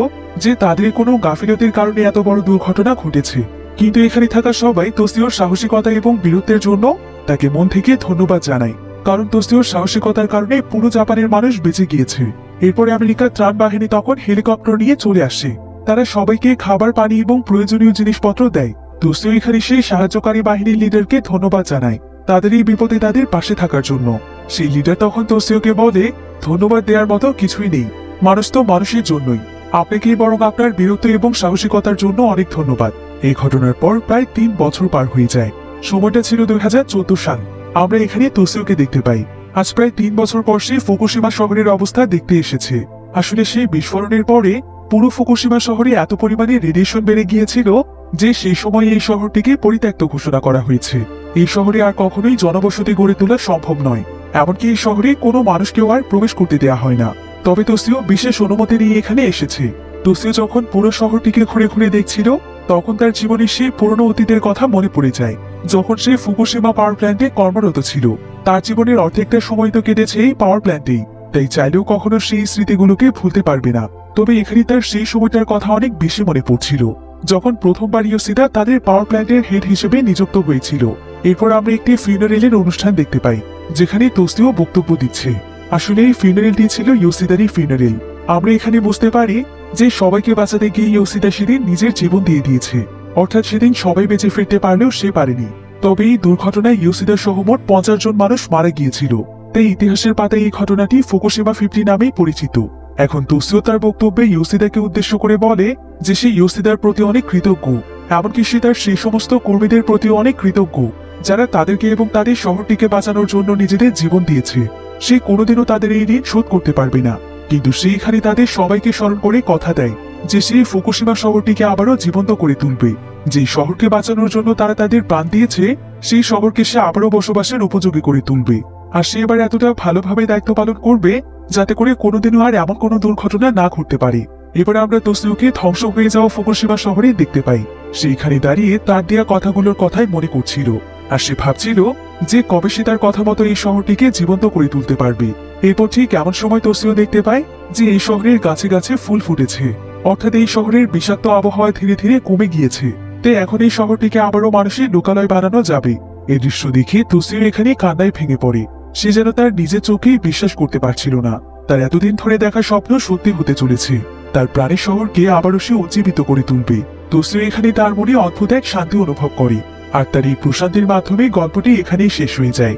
যে তাদের কোনো গাফিলতির কারণে এত বড় দুর্ঘটনা ঘটেছে। কিন্তু এখানে থাকা সবাই তোসিওর সাহসিকতা এবং বীরত্বের জন্য তাকে মন থেকে ধন্যবাদ জানায়, কারণ তোসিওর সাহসিকতার কারণে পুরো জাপানের মানুষ বেঁচে গিয়েছে। এরপরে আমেরিকার ত্রাণ বাহিনী তখন হেলিকপ্টার নিয়ে চলে আসে। তারা সবাইকে খাবার, পানি এবং প্রয়োজনীয় জিনিসপত্র দেয়। তোসিও এখানে সেই সাহায্যকারী বাহিনীর লিডারকে ধন্যবাদ জানায় তাদের এই বিপদে তাদের পাশে থাকার জন্য। সেই লিডার তখন তোসিওকে বলে, ধন্যবাদ দেওয়ার মতো কিছুই নেই, মানুষ তো মানুষের জন্যই, আপনাকে বরং আপনার বীরত্ব এবং সাহসিকতার জন্য অনেক ধন্যবাদ। এই ঘটনার পর প্রায় 3 বছর পার হয়ে যায়। সময়টা ছিল 2014 সাল। আমরা এখানে তোসিওকে দেখতে পাই। আজ প্রায় 3 বছর পর সে ফুকুশিমা শহরের অবস্থা দেখতে এসেছে। আসলে সেই বিস্ফোরণের পরে পুরো ফুকুশিমা শহরে এত পরিমাণে রেডিয়েশন বেড়ে গিয়েছিল যে সেই সময় এই শহরটিকে পরিত্যক্ত ঘোষণা করা হয়েছে। এই শহরে আর কখনোই জনবসতি গড়ে তোলা সম্ভব নয়, এমনকি এই শহরে কোনো মানুষকেও আর প্রবেশ করতে দেওয়া হয় না। তবে তোসিও বিশেষ অনুমতি নিয়ে এখানে এসেছে। তোসিও যখন পুরো শহরটিকে ঘুরে ঘুরে দেখছিল, তখন তার জীবনের সেই পুরনো অতীতের কথা মনে পড়ে যায়, যখন সে ফুকুশিমা পাওয়ার প্ল্যান্টে কর্মরত ছিল। তার জীবনের অর্ধেকটা সময় তো কেটেছে এই পাওয়ার প্ল্যান্টেই, তাই চাইলেও কখনো সেই স্মৃতিগুলোকে ভুলতে পারবে না। তবে এখানে তার সেই সময়টার কথা অনেক বেশি মনে পড়ছিল, যখন প্রথমবার ইয়োশিদা তাদের পাওয়ার প্ল্যান্টের হেড হিসেবে নিযুক্ত হয়েছিল। এরপর আমরা একটি ফিউনারেলের অনুষ্ঠান দেখতে পাই, যেখানে তোসিও বক্তব্য দিচ্ছে। আসলে এই ফিউনারেলটি ছিল ইয়োশিদারই ফিউনারেল। আমরা এখানে বুঝতে পারি যে সবাইকে বাঁচাতে গিয়ে ইয়োশিদা সেদিন নিজের জীবন দিয়ে দিয়েছে, অর্থাৎ সেদিন সবাই বেঁচে ফিরতে পারলেও সে পারেনি। তবে এই দুর্ঘটনায় ইয়োশিদা সহ মোট 50 জন মানুষ মারা গিয়েছিল। তাই ইতিহাসের পাতায় এই ঘটনাটি ফুকুশিমা 50 নামেই পরিচিত। এখন তোসিও তার বক্তব্যে ইয়োশিদাকে উদ্দেশ্য করে বলে যে সে ইয়োশিদার প্রতি অনেক কৃতজ্ঞ, এমনকি সে তার সেই সমস্ত কর্মীদের প্রতি অনেক কৃতজ্ঞ যারা তাদেরকে এবং তাদের শহরটিকে বাঁচানোর জন্য নিজেদের জীবন দিয়েছে। সে কোনোদিনও তাদের এই ঋণ শোধ করতে পারবে না, কিন্তু সে এখানে তাদের সবাইকে স্মরণ করে কথা দেয় যে সে ফুকুশিমা শহরটিকে আবারও জীবন্ত করে তুলবে। যে শহরকে বাঁচানোর জন্য তারা তাদের প্রাণ দিয়েছে, সেই শহরকে সে আবারও বসবাসের উপযোগী করে তুলবে। আর সে এবার এতটা ভালোভাবে দায়িত্ব পালন করবে যাতে করে কোনোদিনও আর এমন কোনো দুর্ঘটনা না ঘটতে পারে। এবার আমরা তোসিওকে ধ্বংস হয়ে যাওয়া ফুকুশিমা শহরে দেখতে পাই। সেইখানে দাঁড়িয়ে তার দেয়া কথাগুলোর কথাই মনে করছিল, আর সে ভাবছিল যে কবে সে তার কথা মতো এই শহরটিকে জীবন্ত করে তুলতে পারবে। এরপর ঠিক এমন সময় তোসিও দেখতে পায় যে এই শহরের গাছে গাছে ফুল ফুটেছে, অর্থাৎ এই শহরের বিষাক্ত আবহাওয়া ধীরে ধীরে কমে গিয়েছে। তাই এখন এই শহরটিকে আবারও মানুষের লোকালয় বানানো যাবে। এই দৃশ্য দেখে তোসিও এখানে কান্নায় ভেঙে পড়ে। সে যেন তার নিজের চোখেই বিশ্বাস করতে পারছিল না, তার এতদিন ধরে দেখা স্বপ্ন সত্যি হতে চলেছে। তার প্রাণের শহরকে আবারও সে উজ্জীবিত করে তুলবে। তোসিও এখানে তার মনে অদ্ভুত এক শান্তি অনুভব করে, আর তার এই প্রশান্তির মাধ্যমে গল্পটি এখানেই শেষ হয়ে যায়।